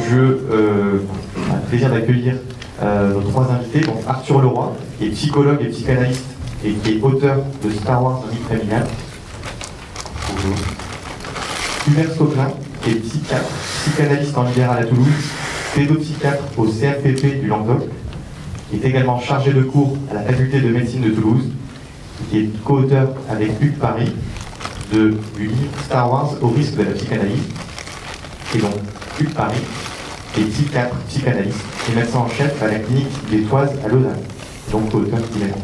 J'ai le plaisir d'accueillir nos trois invités, donc Arthur Leroy, qui est psychologue et psychanalyste et qui est auteur de Star Wars un livre familial. Bonjour. Hubert Stocklin, qui est psychiatre, psychanalyste en libéral à Toulouse, pédopsychiatre au CFPP du Languedoc, qui est également chargé de cours à la faculté de médecine de Toulouse, qui est co-auteur avec Hugues Paris du livre Star Wars au risque de la psychanalyse. Et donc, Hugues Paris est psychiatre, psychanalyste et médecin en chef à la clinique des Toises à Lausanne, donc co-auteur également.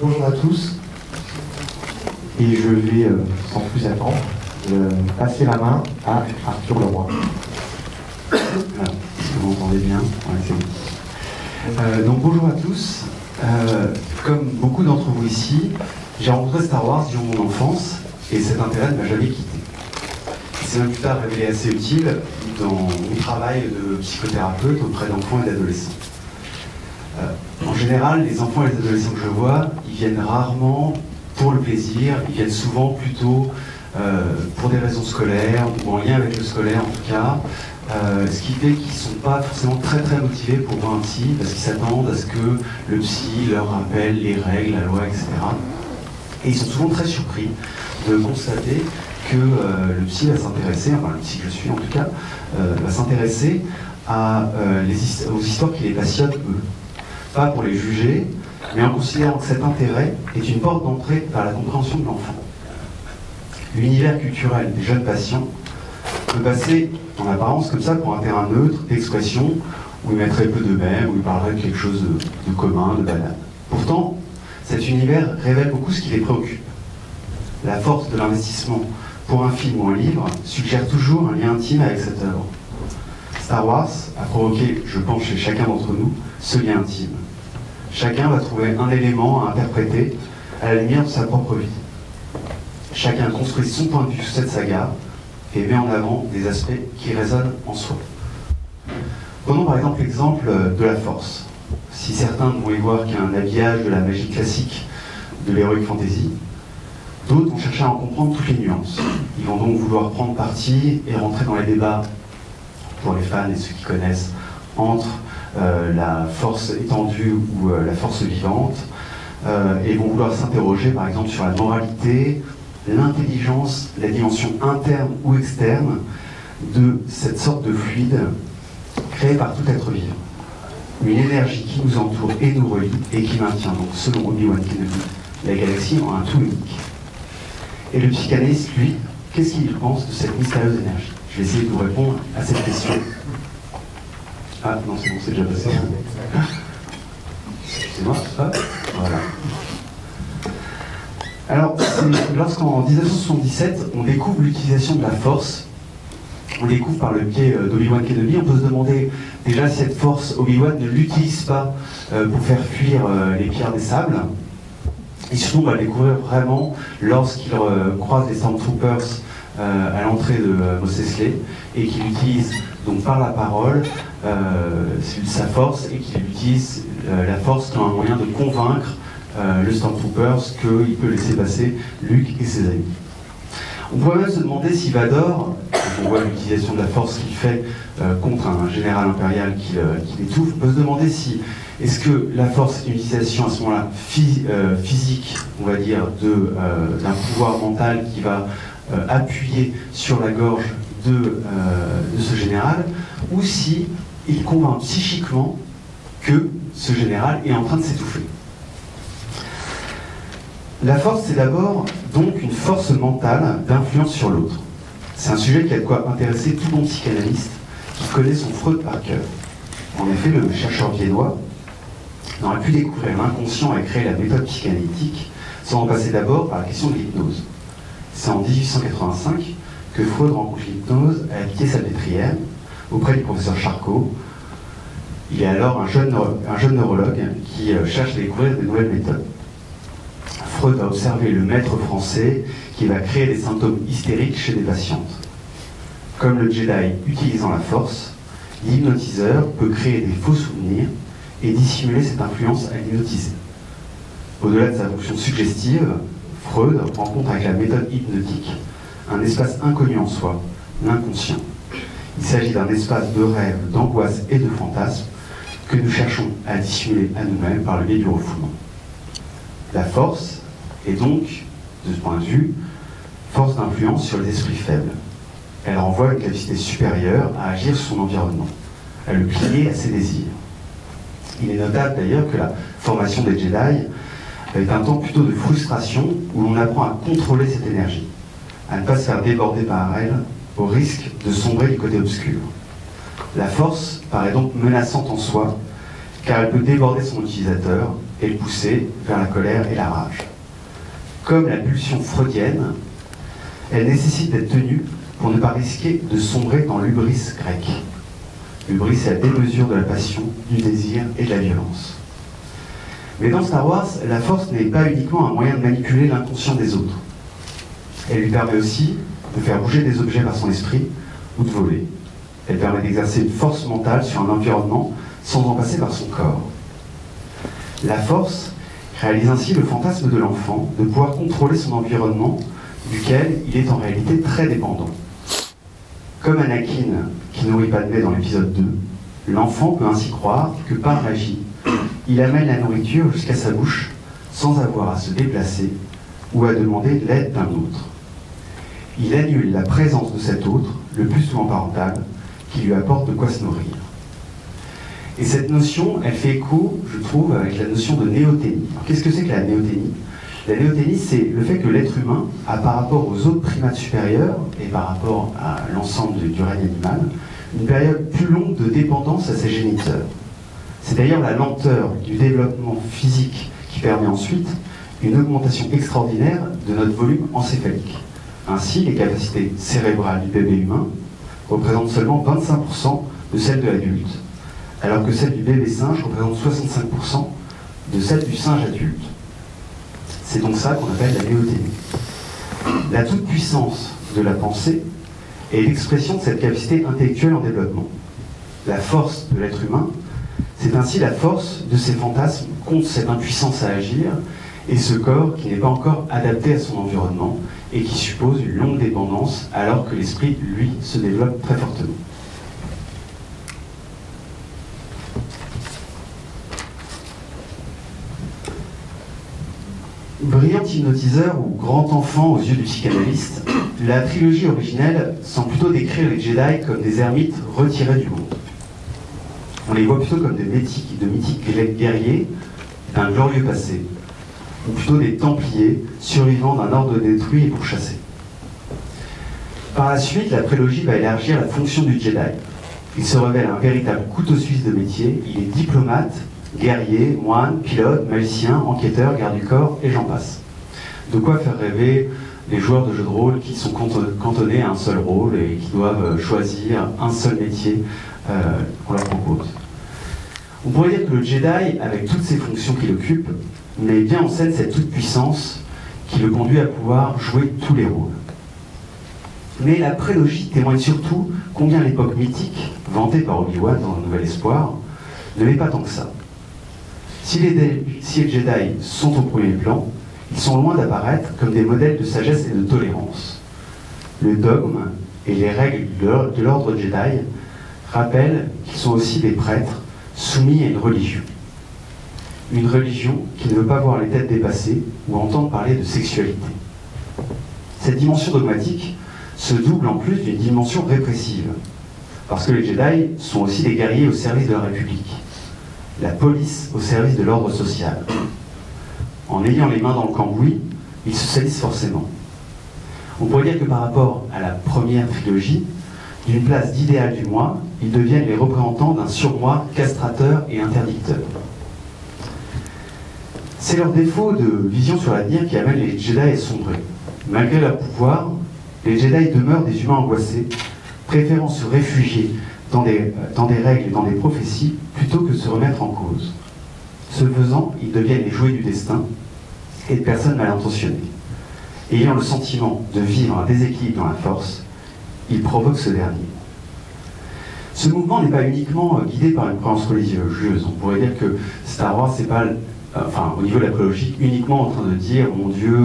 Bonjour à tous, et je vais, sans plus attendre, passer la main à Arthur Leroy. Voilà, est-ce que vous m'entendez bien? Ouais, c'est bon. Donc bonjour à tous. Comme beaucoup d'entre vous ici, j'ai rencontré Star Wars durant mon enfance et cet intérêt ne m'a jamais quitté. Il s'est même plus tard révélé assez utile dans mon travail de psychothérapeute auprès d'enfants et d'adolescents. En général, les enfants et les adolescents que je vois, ils viennent rarement pour le plaisir, ils viennent souvent plutôt pour des raisons scolaires ou en lien avec le scolaire en tout cas. Ce qui fait qu'ils ne sont pas forcément très motivés pour voir un psy parce qu'ils s'attendent à ce que le psy leur rappelle les règles, la loi, etc. Et ils sont souvent très surpris de constater que le psy va s'intéresser, enfin le psy que je suis en tout cas, va s'intéresser aux histoires qui les passionnent eux. Pas pour les juger, mais en considérant que cet intérêt est une porte d'entrée vers la compréhension de l'enfant. L'univers culturel des jeunes patients peut passer en apparence comme ça pour un terrain neutre d'expression où il mettrait peu de mèmes, où il parlerait de quelque chose de commun, de banal. Pourtant, cet univers révèle beaucoup ce qui les préoccupe. La force de l'investissement pour un film ou un livre suggère toujours un lien intime avec cette œuvre. Star Wars a provoqué, je pense chez chacun d'entre nous, ce lien intime. Chacun va trouver un élément à interpréter à la lumière de sa propre vie. Chacun construit son point de vue sur cette saga et met en avant des aspects qui résonnent en soi. Prenons par exemple l'exemple de la Force. Si certains ne vont y voir qu'un habillage de la magie classique de l'heroic fantasy, d'autres vont chercher à en comprendre toutes les nuances. Ils vont donc vouloir prendre parti et rentrer dans les débats, pour les fans et ceux qui connaissent, entre la force étendue ou la force vivante, et vont vouloir s'interroger par exemple sur la moralité, l'intelligence, la dimension interne ou externe de cette sorte de fluide créé par tout être vivant. Une énergie qui nous entoure et nous relie et qui maintient, donc selon Obi-Wan Kenobi, la galaxie en un tout unique. Et le psychanalyste, lui, qu'est-ce qu'il pense de cette mystérieuse énergie? Je vais essayer de vous répondre à cette question. Ah non, c'est bon, c'est déjà passé. Excusez-moi, hop, voilà. Alors, lorsqu'en 1977, on découvre l'utilisation de la force, on découvre par le biais d'Obi-Wan Kenobi, on peut se demander déjà si cette force, Obi-Wan ne l'utilise pas pour faire fuir les pierres des sables. Et surtout, on va le découvrir vraiment lorsqu'il croise les Stormtroopers à l'entrée de Mos Eisley et qu'il utilise donc par la parole sa force et qu'il utilise la force comme un moyen de convaincre le Stormtroopers qu'il peut laisser passer Luke et ses amis. On pourrait même se demander si Vador, quand on voit l'utilisation de la force qu'il fait contre un général impérial qui l'étouffe, on peut se demander si est-ce que la force est une utilisation à ce moment-là physique, on va dire, d'un pouvoir mental qui va appuyer sur la gorge de ce général, ou si il convainc psychiquement que ce général est en train de s'étouffer. La force, c'est d'abord donc une force mentale d'influence sur l'autre. C'est un sujet qui a de quoi intéresser tout bon psychanalyste qui connaît son Freud par cœur. En effet, le chercheur viennois n'aurait pu découvrir l'inconscient et créer la méthode psychanalytique sans en passer d'abord par la question de l'hypnose. C'est en 1885 que Freud rencontre l'hypnose à la Pitié-Salpêtrière auprès du professeur Charcot. Il est alors un jeune neurologue qui cherche à découvrir de nouvelles méthodes. Freud a observé le maître français qui va créer des symptômes hystériques chez des patientes. Comme le Jedi utilisant la force, l'hypnotiseur peut créer des faux souvenirs et dissimuler cette influence à l'hypnotisé. Au-delà de sa fonction suggestive, Freud rencontre avec la méthode hypnotique un espace inconnu en soi, l'inconscient. Il s'agit d'un espace de rêve, d'angoisse et de fantasme que nous cherchons à dissimuler à nous-mêmes par le biais du refoulement. La force est donc, de ce point de vue, force d'influence sur les esprits faibles. Elle renvoie une capacité supérieure à agir sur son environnement, à le plier à ses désirs. Il est notable d'ailleurs que la formation des Jedi est un temps plutôt de frustration où l'on apprend à contrôler cette énergie, à ne pas se faire déborder par elle au risque de sombrer du côté obscur. La force paraît donc menaçante en soi, car elle peut déborder son utilisateur et le pousser vers la colère et la rage. Comme la pulsion freudienne, elle nécessite d'être tenue pour ne pas risquer de sombrer dans l'hubris grec. L'hubris, c'est la démesure de la passion, du désir et de la violence. Mais dans Star Wars, la force n'est pas uniquement un moyen de manipuler l'inconscient des autres. Elle lui permet aussi de faire bouger des objets par son esprit ou de voler. Elle permet d'exercer une force mentale sur un environnement sans en passer par son corps. La force réalise ainsi le fantasme de l'enfant de pouvoir contrôler son environnement duquel il est en réalité très dépendant. Comme Anakin qui nourrit Padmé dans l'épisode 2, l'enfant peut ainsi croire que par magie, il amène la nourriture jusqu'à sa bouche sans avoir à se déplacer ou à demander l'aide d'un autre. Il annule la présence de cet autre, le plus souvent parental, qui lui apporte de quoi se nourrir. Et cette notion, elle fait écho, je trouve, avec la notion de néothénie. Alors, qu'est-ce que c'est que la néothénie? La néothénie, c'est le fait que l'être humain a, par rapport aux autres primates supérieurs et par rapport à l'ensemble du règne animal, une période plus longue de dépendance à ses géniteurs. C'est d'ailleurs la lenteur du développement physique qui permet ensuite une augmentation extraordinaire de notre volume encéphalique. Ainsi, les capacités cérébrales du bébé humain représentent seulement 25% de celles de l'adulte, alors que celles du bébé singe représentent 65% de celles du singe adulte. C'est donc ça qu'on appelle la néothénie. La toute-puissance de la pensée est l'expression de cette capacité intellectuelle en développement. La force de l'être humain, c'est ainsi la force de ses fantasmes contre cette impuissance à agir et ce corps qui n'est pas encore adapté à son environnement et qui suppose une longue dépendance alors que l'esprit, lui, se développe très fortement. Brillant hypnotiseur ou grand enfant aux yeux du psychanalyste, la trilogie originelle semble plutôt décrire les Jedi comme des ermites retirés du monde. On les voit plutôt comme de mythiques guerriers d'un glorieux passé, ou plutôt des templiers survivants d'un ordre détruit et pourchassés. Par la suite, la prélogie va élargir la fonction du Jedi. Il se révèle un véritable couteau suisse de métier. Il est diplomate, guerrier, moine, pilote, magicien, enquêteur, garde du corps, et j'en passe. De quoi faire rêver les joueurs de jeux de rôle qui sont cantonnés à un seul rôle et qui doivent choisir un seul métier qu'on leur propose. On pourrait dire que le Jedi, avec toutes ses fonctions qu'il occupe, met bien en scène cette toute-puissance qui le conduit à pouvoir jouer tous les rôles. Mais la prélogie témoigne surtout combien l'époque mythique, vantée par Obi-Wan dans Un Nouvel Espoir, ne l'est pas tant que ça. Si les Jedi sont au premier plan, ils sont loin d'apparaître comme des modèles de sagesse et de tolérance. Le dogme et les règles de l'ordre Jedi rappellent qu'ils sont aussi des prêtres soumis à une religion. Une religion qui ne veut pas voir les têtes dépassées ou entendre parler de sexualité. Cette dimension dogmatique se double en plus d'une dimension répressive, parce que les Jedi sont aussi des guerriers au service de la République, la police au service de l'ordre social. En ayant les mains dans le cambouis, ils se salissent forcément. On pourrait dire que par rapport à la première trilogie, d'une place d'idéal du moi, ils deviennent les représentants d'un surmoi castrateur et interdicteur. C'est leur défaut de vision sur l'avenir qui amène les Jedi à sombrer. Malgré leur pouvoir, les Jedi demeurent des humains angoissés, préférant se réfugier dans des règles et dans des prophéties plutôt que de se remettre en cause. Ce faisant, ils deviennent les jouets du destin et de personnes mal intentionnées. Ayant le sentiment de vivre un déséquilibre dans la force, ils provoquent ce dernier. Ce mouvement n'est pas uniquement guidé par une croyance religieuse. On pourrait dire que Star Wars, c'est pas enfin au niveau de la prélogique, uniquement en train de dire mon Dieu,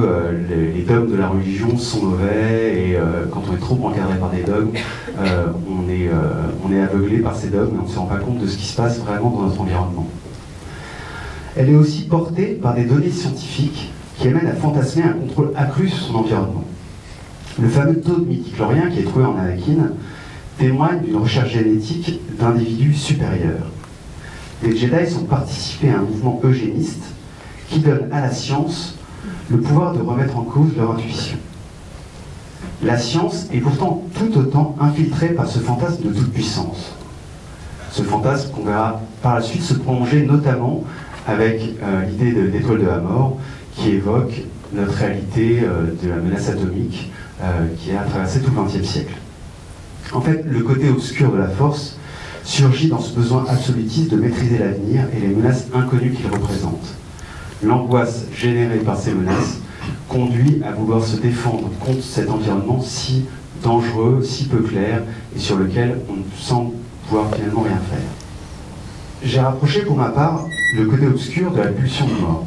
les dogmes de la religion sont mauvais et quand on est trop encadré par des dogmes, on est aveuglé par ces dogmes et on ne se rend pas compte de ce qui se passe vraiment dans notre environnement. Elle est aussi portée par des données scientifiques qui amènent à fantasmer un contrôle accru sur son environnement. Le fameux taux de midi-chlorien qui est trouvé en Anakin témoigne d'une recherche génétique d'individus supérieurs. Les Jedi ont participé à un mouvement eugéniste qui donne à la science le pouvoir de remettre en cause leur intuition. La science est pourtant tout autant infiltrée par ce fantasme de toute puissance. Ce fantasme qu'on verra par la suite se prolonger notamment avec l'idée d'étoile de la mort qui évoque notre réalité de la menace atomique qui a traversé tout le XXe siècle. En fait, le côté obscur de la force surgit dans ce besoin absolutiste de maîtriser l'avenir et les menaces inconnues qu'il représente. L'angoisse générée par ces menaces conduit à vouloir se défendre contre cet environnement si dangereux, si peu clair, et sur lequel on ne semble pouvoir finalement rien faire. J'ai rapproché pour ma part le côté obscur de la pulsion de mort.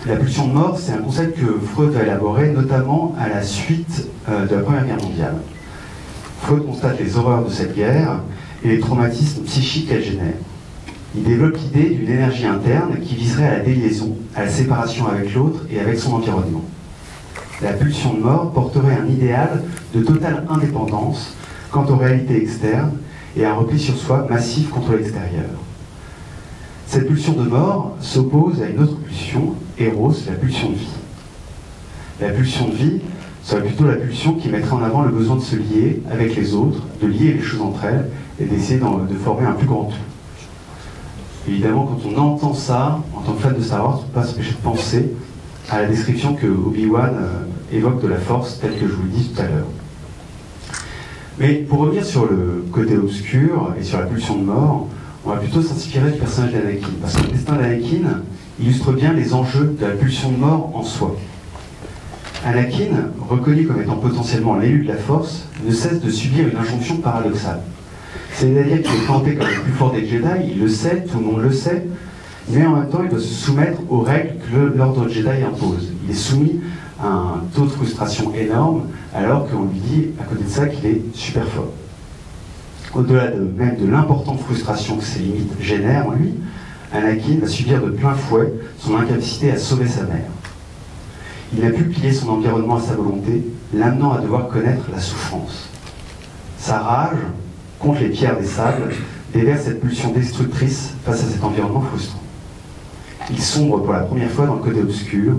La pulsion de mort, c'est un concept que Freud a élaboré notamment à la suite de la Première Guerre mondiale. Freud constate les horreurs de cette guerre et les traumatismes psychiques qu'elle génère. Il développe l'idée d'une énergie interne qui viserait à la déliaison, à la séparation avec l'autre et avec son environnement. La pulsion de mort porterait un idéal de totale indépendance quant aux réalités externes et un repli sur soi massif contre l'extérieur. Cette pulsion de mort s'oppose à une autre pulsion, Eros, la pulsion de vie. La pulsion de vie serait plutôt la pulsion qui mettrait en avant le besoin de se lier avec les autres, de lier les choses entre elles et d'essayer de former un plus grand tout. Évidemment, quand on entend ça, en tant que fan de Star Wars, on ne peut pas s'empêcher de penser à la description que Obi-Wan évoque de la Force, telle que je vous le dis tout à l'heure. Mais pour revenir sur le côté obscur et sur la pulsion de mort, on va plutôt s'inspirer du personnage d'Anakin, parce que le destin d'Anakin illustre bien les enjeux de la pulsion de mort en soi. Anakin, reconnu comme étant potentiellement l'élu de la Force, ne cesse de subir une injonction paradoxale. C'est-à-dire qu'il est tenté comme le plus fort des Jedi, il le sait, tout le monde le sait, mais en même temps il doit se soumettre aux règles que l'ordre Jedi impose. Il est soumis à un taux de frustration énorme, alors qu'on lui dit à côté de ça qu'il est super fort. Au-delà même de l'importante frustration que ces limites génèrent en lui, Anakin va subir de plein fouet son incapacité à sauver sa mère. Il n'a pu plier son environnement à sa volonté, l'amenant à devoir connaître la souffrance. Sa rage contre les pierres des sables déverse cette pulsion destructrice face à cet environnement frustrant. Il sombre pour la première fois dans le côté obscur,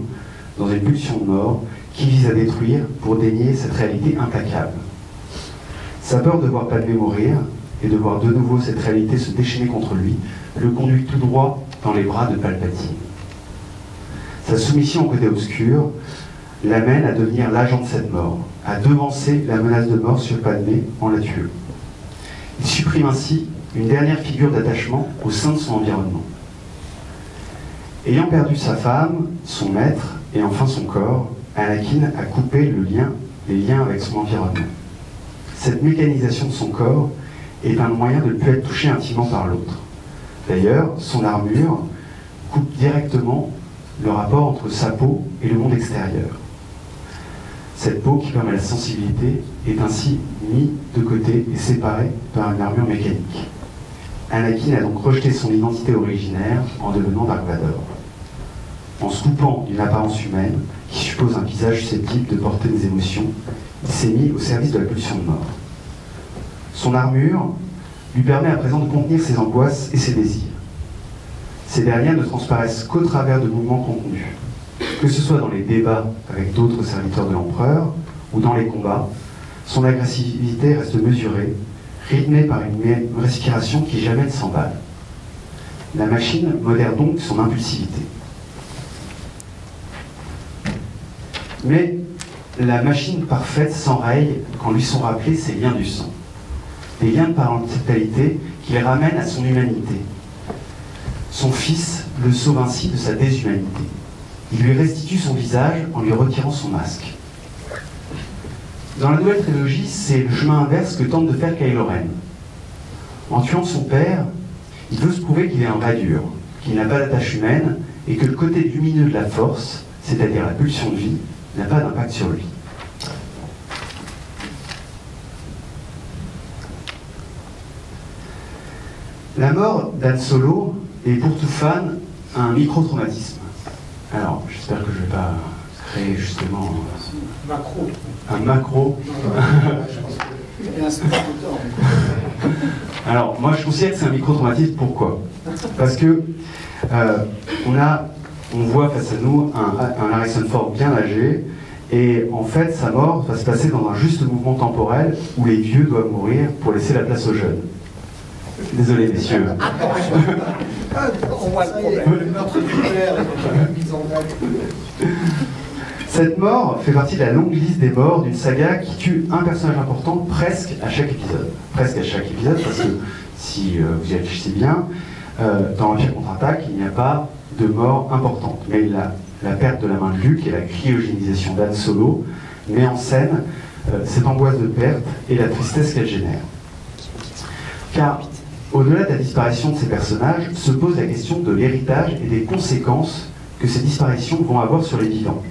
dans une pulsion de mort qui vise à détruire pour dénier cette réalité implacable. Sa peur de voir Padmé mourir et de voir de nouveau cette réalité se déchaîner contre lui le conduit tout droit dans les bras de Palpatine. Sa soumission au côté obscur l'amène à devenir l'agent de cette mort, à devancer la menace de mort sur Padmé en la tuant. Il supprime ainsi une dernière figure d'attachement au sein de son environnement. Ayant perdu sa femme, son maître et enfin son corps, Anakin a coupé les liens avec son environnement. Cette mécanisation de son corps est un moyen de ne plus être touché intimement par l'autre. D'ailleurs, son armure coupe directement le rapport entre sa peau et le monde extérieur. Cette peau qui permet la sensibilité est ainsi mise de côté et séparée par une armure mécanique. Anakin a donc rejeté son identité originaire en devenant Dark Vador. En se coupant d'une apparence humaine qui suppose un visage susceptible de porter des émotions, il s'est mis au service de la pulsion de mort. Son armure lui permet à présent de contenir ses angoisses et ses désirs. Ces dernières ne transparaissent qu'au travers de mouvements contenus. Que ce soit dans les débats avec d'autres serviteurs de l'empereur ou dans les combats, son agressivité reste mesurée, rythmée par une respiration qui jamais ne s'emballe. La machine modère donc son impulsivité. Mais la machine parfaite s'enraye quand lui sont rappelés ses liens du sang. Des liens de parentalité qui les ramènent à son humanité. Son fils le sauve ainsi de sa déshumanité. Il lui restitue son visage en lui retirant son masque. Dans la nouvelle trilogie, c'est le chemin inverse que tente de faire Kylo Ren. En tuant son père, il veut se prouver qu'il est un vrai dur, qu'il n'a pas d'attache humaine et que le côté lumineux de la force, c'est-à-dire la pulsion de vie, n'a pas d'impact sur lui. La mort d'Han Solo est pour tout fan un micro-traumatisme. Alors, j'espère que je ne vais pas créer justement un macro. Alors, moi je considère que c'est un micro-traumatisme. Pourquoi? Parce que on voit face à nous un Harrison Ford bien âgé, et en fait sa mort va se passer dans un juste mouvement temporel où les vieux doivent mourir pour laisser la place aux jeunes. Désolé messieurs. On voit le problème. Le meurtre du père est mis en valeur. Cette mort fait partie de la longue liste des morts d'une saga qui tue un personnage important presque à chaque épisode. Presque à chaque épisode, parce que si vous y réfléchissez bien, dans Empire contre-attaque, il n'y a pas de mort importante. Mais la perte de la main de Luke et la cryogénisation d'Han Solo met en scène cette angoisse de perte et la tristesse qu'elle génère. Car au-delà de la disparition de ces personnages, se pose la question de l'héritage et des conséquences que ces disparitions vont avoir sur les vivants.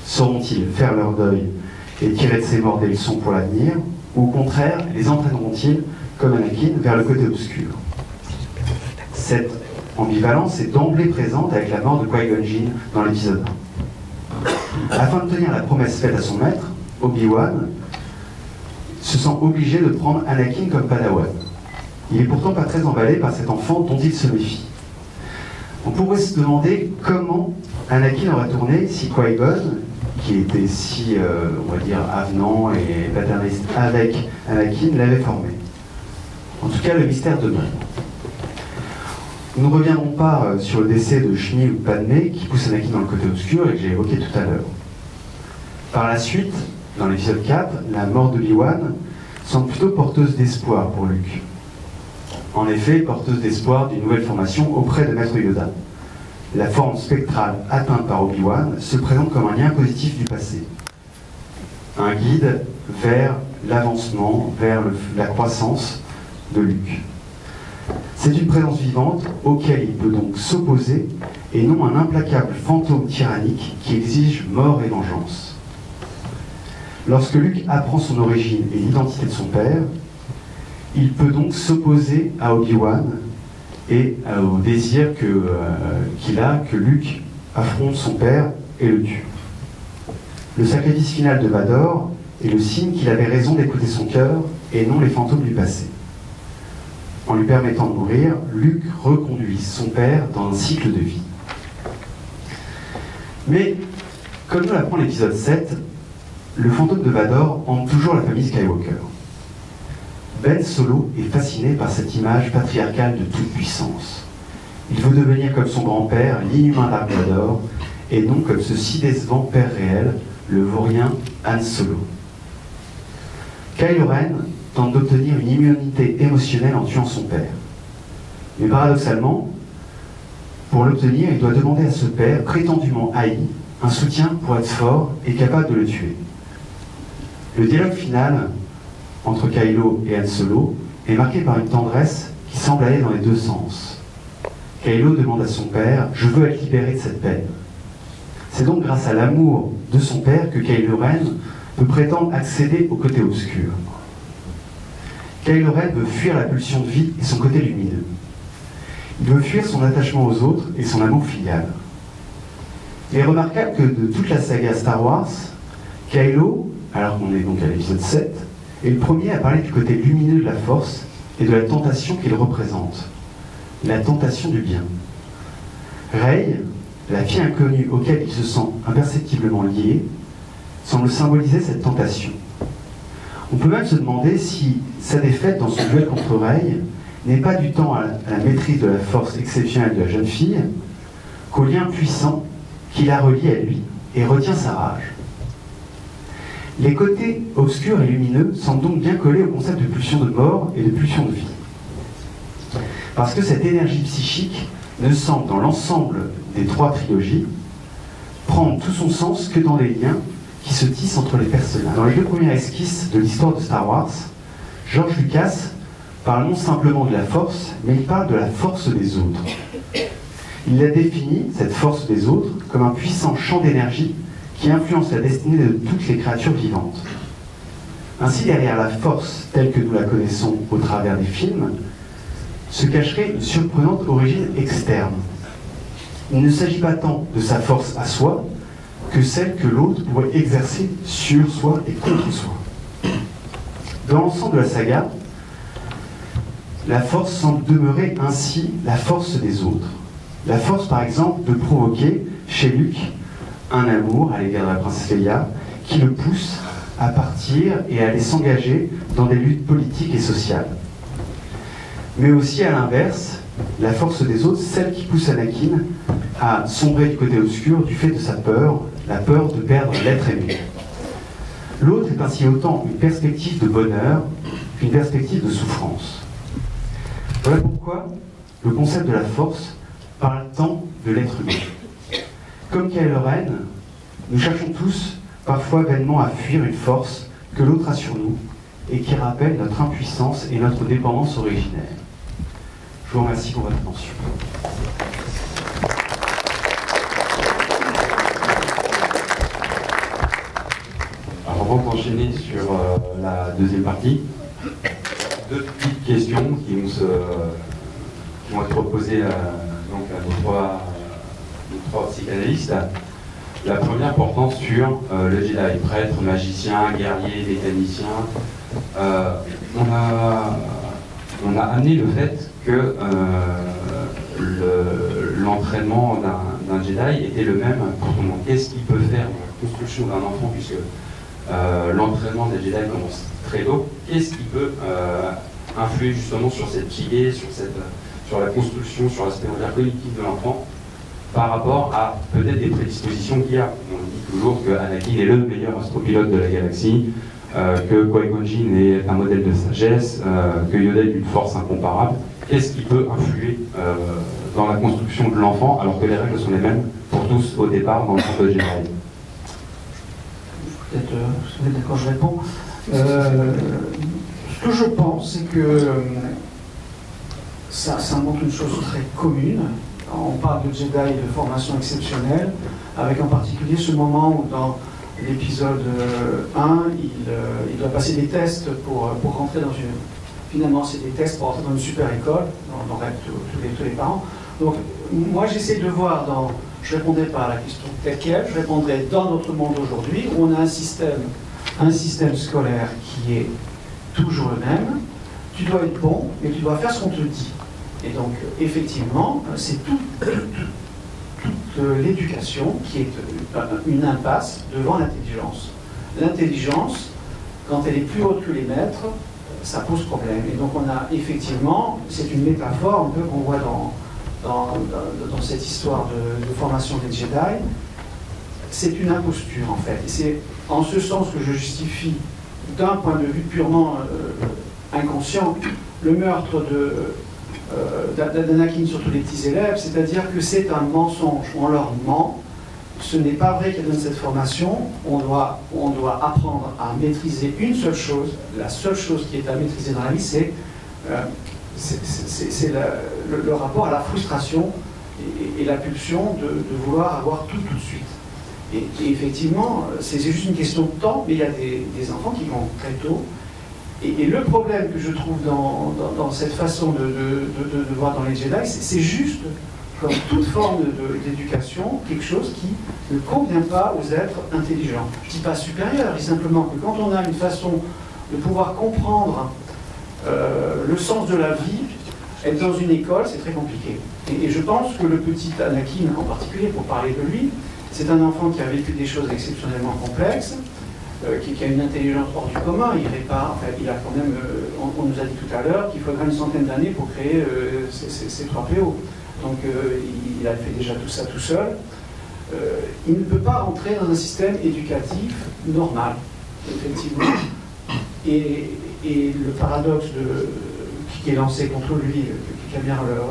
Sauront-ils faire leur deuil et tirer de ces morts des leçons pour l'avenir, ou au contraire, les entraîneront-ils, comme Anakin, vers le côté obscur? Cette ambivalence est d'emblée présente avec la mort de Qui-Gon Jinn dans l'épisode 1. Afin de tenir la promesse faite à son maître, Obi-Wan se sent obligé de prendre Anakin comme padawan. Il n'est pourtant pas très emballé par cet enfant dont il se méfie. On pourrait se demander comment Anakin aurait tourné si Qui-Gon, qui était si, on va dire, avenant et paternaliste avec Anakin, l'avait formé. En tout cas, le mystère demeure. Nous ne reviendrons pas sur le décès de Shmi ou de Padmé qui pousse Anakin dans le côté obscur et que j'ai évoqué tout à l'heure. Par la suite, dans l'épisode 4, la mort de Obi-Wan semble plutôt porteuse d'espoir pour Luke. En effet, porteuse d'espoir d'une nouvelle formation auprès de Maître Yoda. La forme spectrale atteinte par Obi-Wan se présente comme un lien positif du passé. Un guide vers l'avancement, vers la croissance de Luke. C'est une présence vivante auquel il peut donc s'opposer et non un implacable fantôme tyrannique qui exige mort et vengeance. Lorsque Luke apprend son origine et l'identité de son père, il peut donc s'opposer à Obi-Wan et au désir qu'il a que Luke affronte son père et le tue. Le sacrifice final de Vador est le signe qu'il avait raison d'écouter son cœur et non les fantômes du passé. En lui permettant de mourir, Luke reconduit son père dans un cycle de vie. Mais, comme nous l'apprend l'épisode 7, le fantôme de Vador hante toujours la famille Skywalker. Ben Solo est fasciné par cette image patriarcale de toute puissance. Il veut devenir comme son grand-père, l'inhumain Dark Vador, et non comme ce si décevant père réel, le vaurien Han Solo. Kylo Ren tente d'obtenir une immunité émotionnelle en tuant son père. Mais paradoxalement, pour l'obtenir, il doit demander à ce père, prétendument haï, un soutien pour être fort et capable de le tuer. Le dialogue final entre Kylo et Han Solo est marqué par une tendresse qui semble aller dans les deux sens. Kylo demande à son père « Je veux être libéré de cette peine ». C'est donc grâce à l'amour de son père que Kylo Ren peut prétendre accéder au côté obscur. Kylo Ren veut fuir la pulsion de vie et son côté lumineux. Il veut fuir son attachement aux autres et son amour filial. Il est remarquable que de toute la saga Star Wars, Kylo, alors qu'on est donc à l'épisode 7, est le premier à parler du côté lumineux de la force et de la tentation qu'il représente. La tentation du bien. Rey, la fille inconnue auquel il se sent imperceptiblement lié, semble symboliser cette tentation. On peut même se demander si sa défaite dans son duel contre Rey n'est pas du temps à la maîtrise de la force exceptionnelle de la jeune fille, qu'au lien puissant qui la relie à lui et retient sa rage. Les côtés obscurs et lumineux semblent donc bien collés au concept de pulsion de mort et de pulsion de vie. Parce que cette énergie psychique ne semble, dans l'ensemble des trois trilogies, prendre tout son sens que dans les liens qui se tissent entre les personnages. Dans les deux premières esquisses de l'histoire de Star Wars, George Lucas parle non simplement de la force, mais il parle de la force des autres. Il la définit, cette force des autres, comme un puissant champ d'énergie qui influence la destinée de toutes les créatures vivantes. Ainsi, derrière la force telle que nous la connaissons au travers des films, se cacherait une surprenante origine externe. Il ne s'agit pas tant de sa force à soi que celle que l'autre pourrait exercer sur soi et contre soi. Dans l'ensemble de la saga, la force semble demeurer ainsi la force des autres. La force, par exemple, de provoquer chez Luke un amour à l'égard de la princesse Leia qui le pousse à partir et à aller s'engager dans des luttes politiques et sociales. Mais aussi, à l'inverse, la force des autres, celle qui pousse Anakin à sombrer du côté obscur du fait de sa peur, la peur de perdre l'être aimé. L'autre est ainsi autant une perspective de bonheur qu'une perspective de souffrance. Voilà pourquoi le concept de la force parle tant de l'être humain. Comme Kylo Ren, nous cherchons tous parfois vainement à fuir une force que l'autre a sur nous et qui rappelle notre impuissance et notre dépendance originelle. Je vous remercie pour votre attention. Alors, avant d'enchaîner sur la deuxième partie, deux petites questions qui vont être proposées donc à nos trois psychanalystes. La première portant sur le Jedi, prêtre, magicien, guerrier, mécanicien. On a amené le fait que l'entraînement d'un Jedi était le même pour tout le monde. Qu'est-ce qu'il peut faire dans la construction d'un enfant, puisque l'entraînement des Jedi commence très tôt. Qu'est-ce qui peut influer justement sur cette psyché, sur la construction, sur l'aspect cognitif de l'enfant, par rapport à peut-être des prédispositions qu'il y a. On dit toujours que Anakin est le meilleur astropilote de la galaxie, que Qui-Gon Jinn est un modèle de sagesse, que Yoda est une force incomparable. Qu'est-ce qui peut influer dans la construction de l'enfant, alors que les règles sont les mêmes pour tous au départ dans le centre de Jedi? Peut-être, vous êtes d'accord, je réponds. Ce que je pense, c'est que ça montre une chose très commune. On parle de Jedi et de formation exceptionnelle, avec en particulier ce moment où dans l'épisode 1, il doit passer des tests pour rentrer dans une... Finalement, c'est des tests pour rentrer dans une super école, dont rêvent tous les parents. Donc, moi, j'essaie de voir dans... Je ne répondrai pas à la question telle qu'elle, je répondrai dans notre monde aujourd'hui, où on a un système scolaire qui est toujours le même. Tu dois être bon, mais tu dois faire ce qu'on te dit. Et donc, effectivement, c'est toute l'éducation qui est une impasse devant l'intelligence. L'intelligence, quand elle est plus haute que les maîtres, ça pose problème. Et donc, on a effectivement, c'est une métaphore un peu qu'on voit dans cette histoire de formation des Jedi, c'est une imposture en fait. Et c'est en ce sens que je justifie, d'un point de vue purement inconscient, le meurtre d'Anakin sur tous les petits élèves, c'est-à-dire que c'est un mensonge, on leur ment, ce n'est pas vrai qu'il y a dans cette formation, on doit apprendre à maîtriser une seule chose, la seule chose qui est à maîtriser dans la vie, c'est le rapport à la frustration et la pulsion de vouloir avoir tout de suite. Et effectivement, c'est juste une question de temps, mais il y a des enfants qui vont très tôt. Et le problème que je trouve dans cette façon de voir dans les Jedi, c'est juste, comme toute forme d'éducation, quelque chose qui ne convient pas aux êtres intelligents. Je ne dis pas supérieur, je dis simplement que quand on a une façon de pouvoir comprendre le sens de la vie, être dans une école, c'est très compliqué. Et je pense que le petit Anakin, en particulier, pour parler de lui, c'est un enfant qui a vécu des choses exceptionnellement complexes, qui a une intelligence hors du commun. Il répare, enfin, il a quand même, on nous a dit tout à l'heure qu'il faudra une centaine d'années pour créer ces 3 PO. Donc il a fait déjà tout ça tout seul. Il ne peut pas rentrer dans un système éducatif normal, effectivement. Et le paradoxe qui est lancé contre lui, qui a bien relevé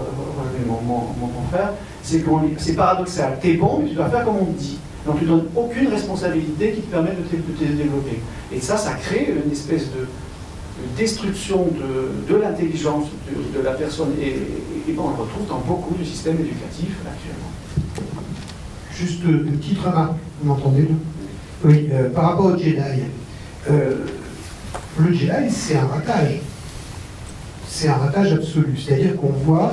mon confrère, c'est que c'est paradoxal. T'es bon, mais tu dois faire comme on te dit. Donc tu ne donnes aucune responsabilité qui te permet de te développer. Et ça crée une espèce destruction de l'intelligence de la personne, et on le retrouve dans beaucoup de systèmes éducatifs actuellement. Juste une petite remarque, vous m'entendez là? Oui, par rapport au Jedi. Le Jedi, c'est un ratage. C'est un ratage absolu. C'est-à-dire qu'on voit...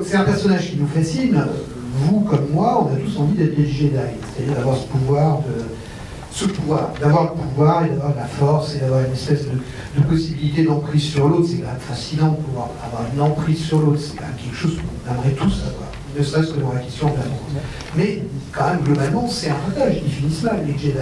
c'est un personnage qui nous fascine. Vous, comme moi, on a tous envie d'être des Jedi. C'est-à-dire d'avoir ce pouvoir, d'avoir le pouvoir et d'avoir de la force et d'avoir une espèce de possibilité d'emprise sur l'autre. C'est quand même fascinant de pouvoir avoir une emprise sur l'autre. C'est quand même quelque chose qu'on aimerait tous avoir, ne serait-ce que dans la question de la mort. Mais quand même, globalement, c'est un ratage. Ils finissent mal, les Jedi.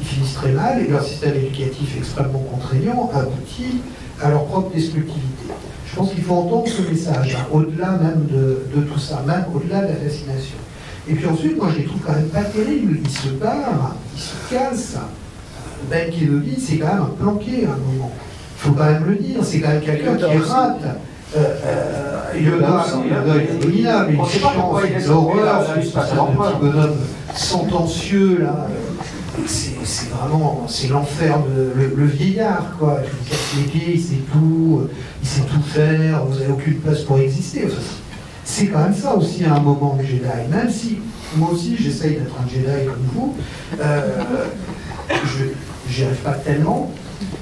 Ils finissent très mal et leur système éducatif extrêmement contraignant aboutit à leur propre destructivité. Je pense qu'il faut entendre ce message, hein, au-delà même de tout ça, même au-delà de la fascination. Et puis ensuite, moi je les trouve quand même pas terribles. Ils se barrent, ils se cassent. Ben Kenobi, c'est quand même un planqué à un moment. Il faut quand même le dire, c'est quand même quelqu'un qui rate. Yoda est abominable, une chiance, une horreur, ce petit bonhomme sentencieux là. C'est vraiment, c'est l'enfer le vieillard, quoi. Il casse les pieds, il sait tout faire, vous n'avez aucune place pour exister. Enfin, c'est quand même ça aussi à un moment de Jedi. Même si, moi aussi, j'essaye d'être un Jedi comme vous, j'y arrive pas tellement,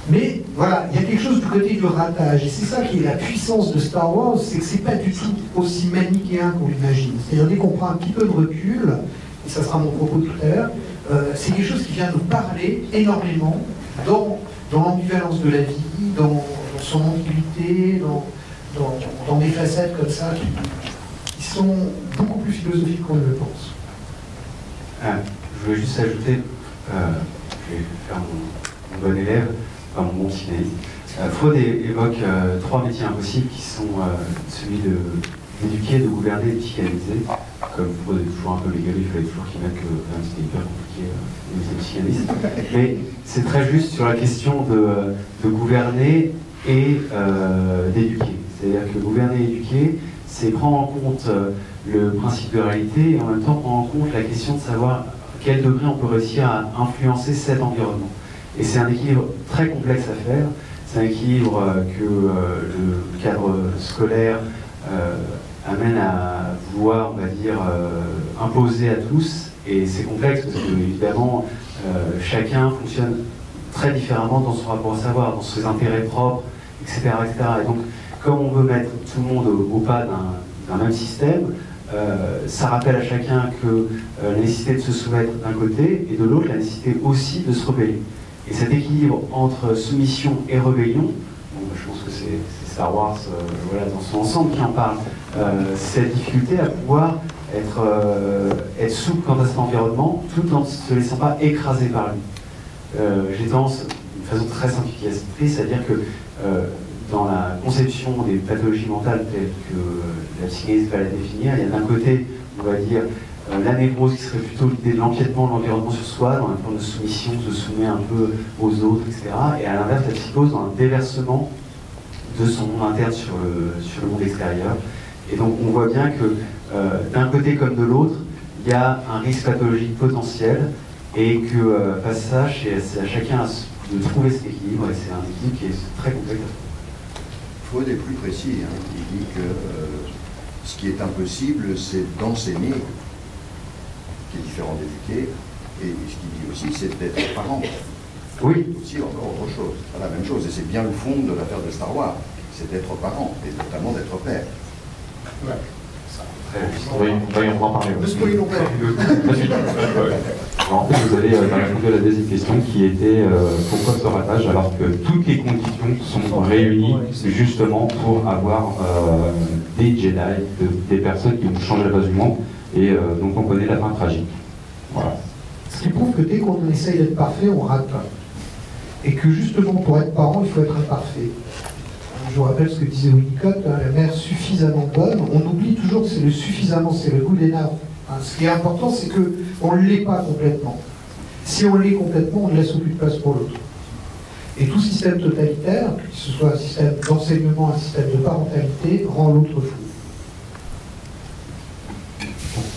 mais voilà, il y a quelque chose du côté du ratage, et c'est ça qui est la puissance de Star Wars, c'est que c'est pas du tout aussi manichéen qu'on l'imagine. C'est-à-dire, dès qu'on prend un petit peu de recul, et ça sera mon propos tout à l'heure, c'est quelque chose qui vient nous parler énormément dans l'ambivalence de la vie, dans son ambiguïté, dans des facettes comme ça qui sont beaucoup plus philosophiques qu'on ne le pense. Je voulais juste ajouter, je vais faire mon bon élève, enfin mon bon cinéaste. Freud évoque 3 métiers impossibles qui sont celui d'éduquer, de gouverner et de psychanalyser. Comme Freud est toujours un peu légal, il fallait toujours qu'il mette que c'était hyper compliqué de psychanalyste. Mais c'est très juste sur la question de gouverner et d'éduquer. C'est-à-dire que gouverner et éduquer, c'est prendre en compte le principe de réalité et en même temps prendre en compte la question de savoir à quel degré on peut réussir à influencer cet environnement. Et c'est un équilibre très complexe à faire. C'est un équilibre que le cadre scolaire amène à vouloir, on va dire, imposer à tous. Et c'est complexe parce que, évidemment, chacun fonctionne très différemment dans son rapport au savoir, dans ses intérêts propres, etc. etc. Et donc, comme on veut mettre tout le monde au pas d'un même système, ça rappelle à chacun que la nécessité de se soumettre d'un côté et de l'autre, la nécessité aussi de se rebeller. Et cet équilibre entre soumission et rébellion, bon, je pense que c'est Star Wars voilà, dans son ensemble qui en parle, cette difficulté à pouvoir être souple quant à cet environnement tout en ne se laissant pas écraser par lui. J'ai tendance, d'une façon très simplificatrice, à dire que dans la conception des pathologies mentales telles que la psychanalyse va la définir, il y a d'un côté, on va dire, la névrose qui serait plutôt l'idée de l'empiètement de l'environnement sur soi, dans un plan de soumission, se soumet un peu aux autres, etc. Et à l'inverse, la psychose dans un déversement de son monde interne sur le monde extérieur. Et donc on voit bien que d'un côté comme de l'autre, il y a un risque pathologique potentiel et que face à ça, c'est à chacun de trouver cet équilibre, et c'est un équilibre qui est très complexe. Freud est plus précis, hein. Il dit que ce qui est impossible, c'est d'enseigner, qui est différent d'éduquer, et ce qu'il dit aussi, c'est d'être parent. Oui. C'est aussi encore autre chose, c'est pas la même chose, et c'est bien le fond de l'affaire de Star Wars, c'est d'être parent, et notamment d'être père. Ouais. Oui, on va en parler. Parce qu'ils l'ont fait. En fait, vous avez répondu à la deuxième question qui était pourquoi ce ratage alors que toutes les conditions sont réunies justement pour avoir des Jedi, des personnes qui vont changer la face du monde et donc on connaît la fin tragique. Voilà. Ce qui prouve que dès qu'on essaye d'être parfait, on rate. Et que justement pour être parent, il faut être imparfait. Je vous rappelle ce que disait Winnicott, hein, la mère suffisamment bonne. On oublie toujours que c'est le suffisamment, c'est le good enough. Hein, ce qui est important, c'est qu'on ne l'est pas complètement. Si on l'est complètement, on ne laisse aucune place pour l'autre. Et tout système totalitaire, que ce soit un système d'enseignement, un système de parentalité, rend l'autre fou.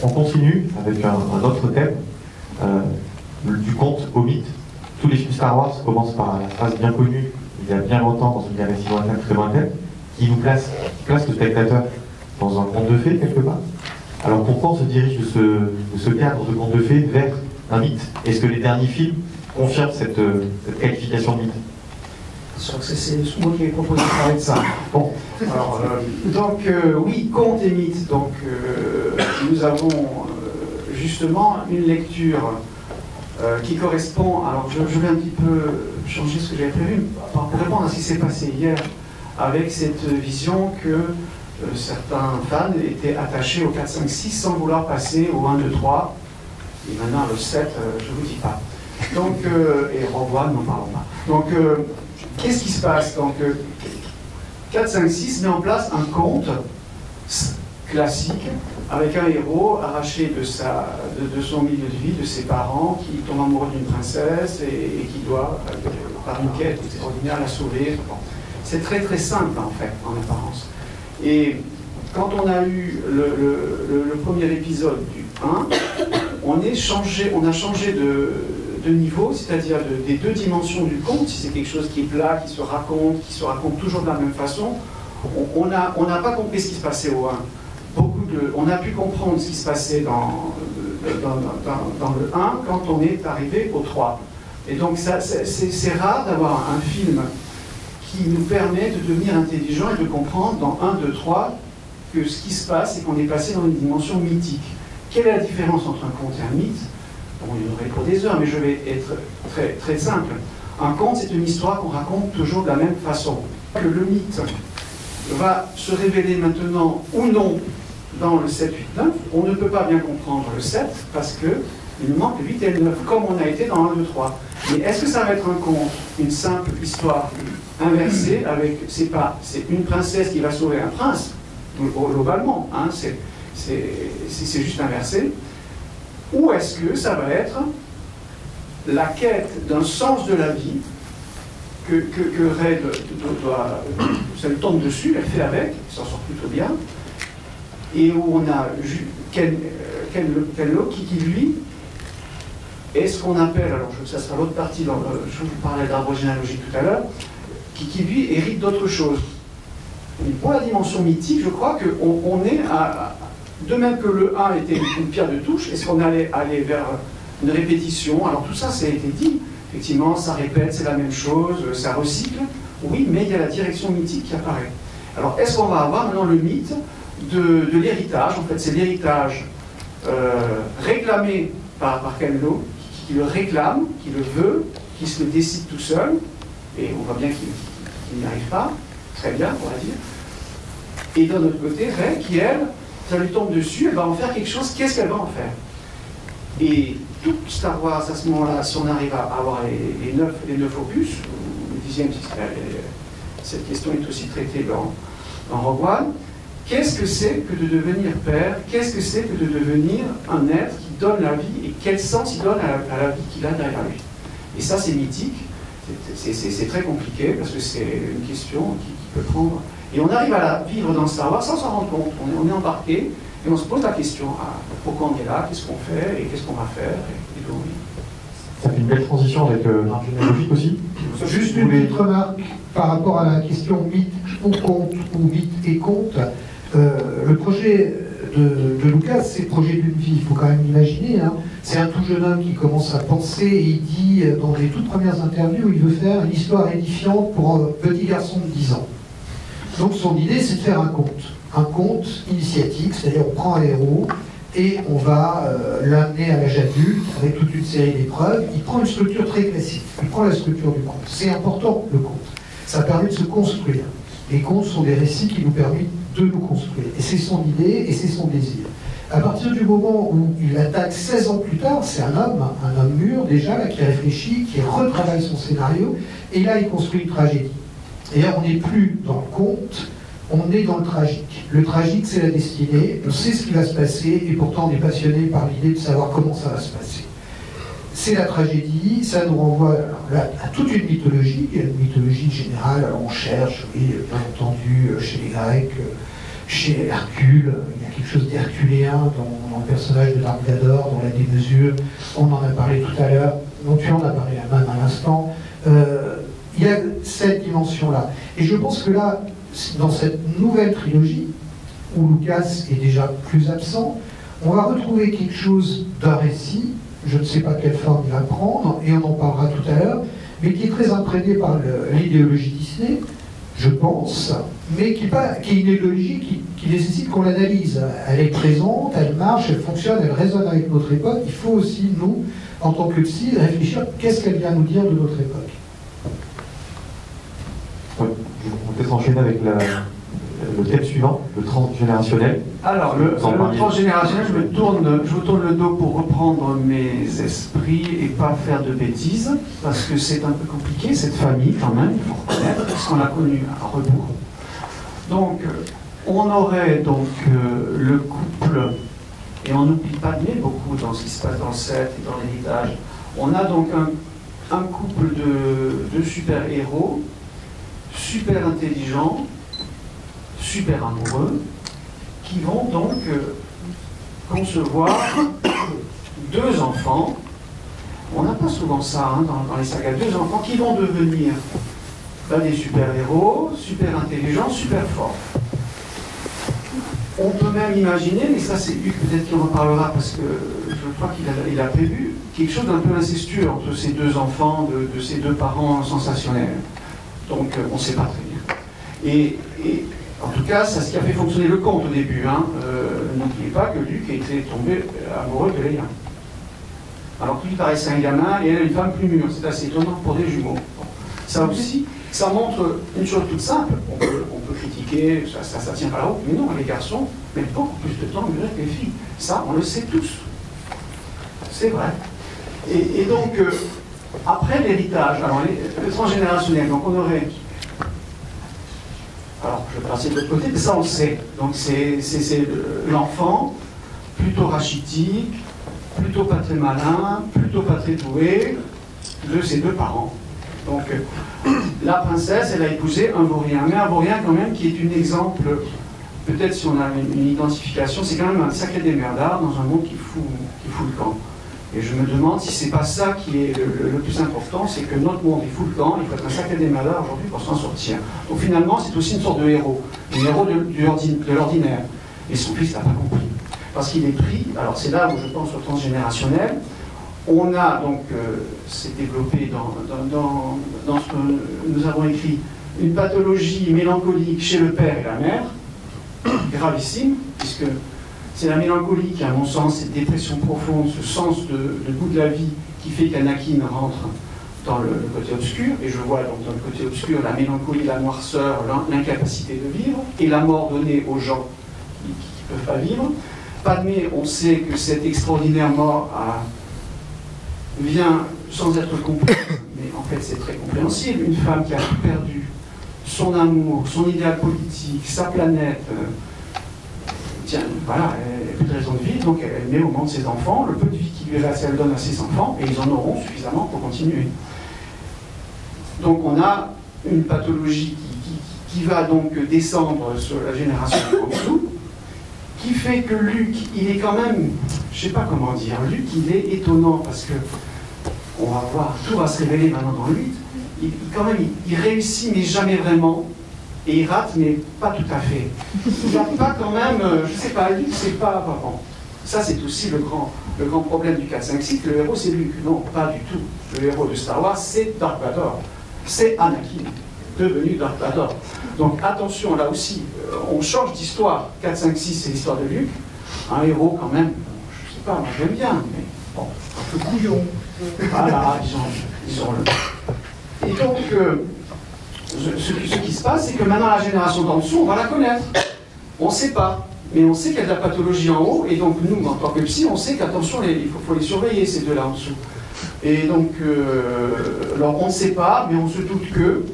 On continue avec un autre thème, du conte au mythe. tous les films Star Wars commencent par la phrase bien connue, il y a bien longtemps, dans une galaxie lointaine, très lointaine, qui nous place le spectateur dans un conte de fées, quelque part. Alors pourquoi on se dirige de ce cadre de conte de fées vers un mythe? Est-ce que les derniers films confirment cette qualification de mythe? Je crois que c'est moi qui ai proposé de parler de ça. Bon, alors, oui, conte et mythe. Donc, nous avons justement une lecture qui correspond. Alors, je vais un petit peu changer ce que j'avais prévu pour répondre à ce qui s'est passé hier, avec cette vision que certains fans étaient attachés au 4, 5, 6 sans vouloir passer au 1, 2, 3. Et maintenant, le 7, je ne vous dis pas. Donc, et Rogue One, n'en parlons pas. Donc, qu'est-ce qui se passe? Donc, 4, 5, 6 met en place un conte classique avec un héros arraché de son milieu de vie, de ses parents, qui tombe amoureux d'une princesse et qui doit, par une quête extraordinaire, la sauver. Bon. C'est très très simple en fait, en apparence. Et quand on a eu le premier épisode du 1, on a changé de niveau, c'est-à-dire des deux dimensions du conte. Si c'est quelque chose qui est plat, qui se raconte toujours de la même façon, on n'a pas compris ce qui se passait au 1. On a pu comprendre ce qui se passait dans le 1 quand on est arrivé au 3. Et donc c'est rare d'avoir un film qui nous permet de devenir intelligent et de comprendre dans 1, 2, 3 que ce qui se passe, c'est qu'on est passé dans une dimension mythique. Quelle est la différence entre un conte et un mythe? Bon, il y en aurait pour des heures, mais je vais être très, très simple. Un conte, c'est une histoire qu'on raconte toujours de la même façon. Que le mythe va se révéler maintenant ou non dans le 7, 8, 9, on ne peut pas bien comprendre le 7 parce qu'il nous manque le 8 et le 9, comme on a été dans 1, 2, 3. Mais est-ce que ça va être un conte, une simple histoire inversée avec, c'est une princesse qui va sauver un prince, globalement, hein, c'est juste inversé, ou est-ce que ça va être la quête d'un sens de la vie que Red ça lui tombe dessus, elle fait avec, elle s'en sort plutôt bien, et où on a Ken Lo qui lui est ce qu'on appelle, alors ça sera l'autre partie, je vous parlais d'arbre généalogique tout à l'heure, qui lui hérite d'autre chose. Et pour la dimension mythique, je crois qu'on est de même que le 1 était une pierre de touche, est-ce qu'on allait aller vers une répétition? Alors tout ça, ça a été dit. Effectivement, ça répète, c'est la même chose, ça recycle. Oui, mais il y a la direction mythique qui apparaît. Alors, est-ce qu'on va avoir maintenant le mythe de l'héritage? En fait, c'est l'héritage réclamé par Ken Lo, qui le réclame, qui le veut, qui se le décide tout seul, et on voit bien qu'il n'y arrive pas, très bien, on va dire. Et d'un autre côté, Rey, qui elle, ça lui tombe dessus, elle va en faire quelque chose, qu'est-ce qu'elle va en faire? Et tout Star Wars, à ce moment-là, si on arrive à avoir les 9 opus, le 10e, cette question est aussi traitée dans Rogue One, qu'est-ce que c'est que de devenir père? Qu'est-ce que c'est que de devenir un être qui donne la vie? Et quel sens il donne à la vie qu'il a derrière lui? Et ça, c'est mythique, c'est très compliqué, parce que c'est une question qui peut prendre... Et on arrive à la vivre dans Star Wars sans s'en rendre compte. On est embarqué, et on se pose la question, pourquoi on est là, qu'est-ce qu'on fait, et qu'est-ce qu'on va faire, et d'où on vient. Ça fait une belle transition avec l'arbre généalogique aussi. Juste une petite remarque par rapport à la question mythe ou conte, ou mythe et conte. Le projet de Lucas, c'est le projet d'une vie, il faut quand même imaginer. Hein. C'est un tout jeune homme qui commence à penser et il dit dans les toutes premières interviews, il veut faire une histoire édifiante pour un petit garçon de 10 ans. Donc son idée, c'est de faire un conte initiatique, c'est-à-dire on prend un héros et on va l'amener à l'âge adulte avec toute une série d'épreuves. Il prend une structure très classique, il prend la structure du conte. C'est important, le conte. Ça permet de se construire. Les contes sont des récits qui nous permettent de nous construire. Et c'est son idée et c'est son désir. À partir du moment où il attaque 16 ans plus tard, c'est un homme mûr déjà, là, qui réfléchit, qui retravaille son scénario, et là il construit une tragédie. Et là on n'est plus dans le conte, on est dans le tragique. Le tragique, c'est la destinée, on sait ce qui va se passer, et pourtant on est passionné par l'idée de savoir comment ça va se passer. C'est la tragédie, ça nous renvoie à toute une mythologie, il y a une mythologie générale, alors on cherche, oui, bien entendu, chez les Grecs, chez Hercule, il y a quelque chose d'herculéen dans le personnage de Dark Vador, dans la démesure, on en a parlé tout à l'heure, dont tu en as parlé même à l'instant. Il y a cette dimension-là. Et je pense que là, dans cette nouvelle trilogie, où Lucas est déjà plus absent, on va retrouver quelque chose d'un récit, je ne sais pas quelle forme il va prendre, et on en parlera tout à l'heure, mais qui est très imprégné par l'idéologie Disney, je pense, mais qui est une idéologie qui nécessite qu'on l'analyse. Elle est présente, elle marche, elle fonctionne, elle résonne avec notre époque. Il faut aussi, nous, en tant que psy, réfléchir qu'est-ce qu'elle vient nous dire de notre époque. Ouais, on peut peut-être enchaîner avec le thème suivant, le transgénérationnel. Alors, le transgénérationnel, je vous tourne le dos pour reprendre mes esprits et pas faire de bêtises, parce que c'est un peu compliqué, cette famille, quand même, il faut reconnaître, parce qu'on l'a connue à rebours. Donc, on aurait donc le couple, et on n'oublie pas de mettre beaucoup dans ce qui se passe dans le set et dans l'héritage. On a donc un couple de super-héros, super intelligents, super amoureux, qui vont donc concevoir 2 enfants. On n'a pas souvent ça dans les sagas, 2 enfants qui vont devenir des super-héros, super intelligents, super forts. On peut même imaginer, mais ça c'est Luc peut-être qui en parlera parce que je crois qu'il a prévu, quelque chose d'un peu incestueux entre ces 2 enfants, de ces 2 parents sensationnels. Donc on ne sait pas très bien. Et en tout cas, c'est ce qui a fait fonctionner le conte au début. N'oubliez pas que Luc était tombé amoureux de Léa. Alors que lui paraissait un gamin et elle une femme plus mûre. C'est assez étonnant pour des jumeaux. Bon. Ça aussi, ça montre une chose toute simple. On peut critiquer, ça tient pas la route, mais non, les garçons mettent beaucoup plus de temps à mûrir que les filles. Ça, on le sait tous. C'est vrai. Et donc, après l'héritage, alors le transgénérationnel, donc on aurait... Alors, je vais passer de l'autre côté, mais ça on le sait. Donc c'est l'enfant, plutôt rachitique, plutôt pas très malin, plutôt pas très doué, de ses 2 parents. Donc la princesse, elle a épousé un vaurien, mais un vaurien quand même qui est un exemple, peut-être si on a une identification, c'est quand même un sacré démerdard dans un monde qui fout le camp. Et je me demande si c'est pas ça qui est le plus important, c'est que notre monde est fou le camp, il faut être un sacré démerdard aujourd'hui pour s'en sortir. Donc finalement, c'est aussi une sorte de héros, un héros de l'ordinaire. Et son fils n'a pas compris. Parce qu'il est pris, alors c'est là où je pense au transgénérationnel, on a donc, c'est développé dans ce que nous avons écrit, une pathologie mélancolique chez le père et la mère, gravissime, puisque c'est la mélancolie qui, à mon sens, cette dépression profonde, ce sens de goût de la vie qui fait qu'Anakin rentre dans le côté obscur, et je vois donc dans le côté obscur la mélancolie, la noirceur, l'incapacité de vivre, et la mort donnée aux gens qui ne peuvent pas vivre. Padmé, on sait que cette extraordinaire mort vient sans être comprise, mais en fait c'est très compréhensible. Une femme qui a tout perdu, son amour, son idéal politique, sa planète, tiens, voilà, elle n'a plus de raison de vivre, donc elle met au monde ses enfants, le peu de vie qui lui reste, elle donne à ses enfants, et ils en auront suffisamment pour continuer. Donc on a une pathologie qui va donc descendre sur la génération en dessous, qui fait que Luc, il est quand même, je ne sais pas comment dire, Luc, il est étonnant, parce que, on va voir, tout va se révéler maintenant dans lui, quand même, il réussit, mais jamais vraiment, et il rate, mais pas tout à fait. Il n'y a pas quand même, je ne sais pas, Luc, c'est pas... Bon, ça, c'est aussi le grand problème du 4-5-6, que le héros, c'est Luc. Non, pas du tout. Le héros de Star Wars, c'est Dark Vador. C'est Anakin, devenu Dark Vador. Donc, attention, là aussi, on change d'histoire. 4-5-6, c'est l'histoire de Luc. Un héros, quand même, je ne sais pas, moi, j'aime bien, mais bon, un peu couillon. Voilà, disons-le. Et donc... ce qui se passe, c'est que maintenant la génération d'en dessous, on va la connaître. On ne sait pas, mais on sait qu'il y a de la pathologie en haut, et donc nous, en tant que psy, on sait qu'attention, il faut les surveiller, ces 2-là en dessous. Et donc, alors on ne sait pas, mais on se doute que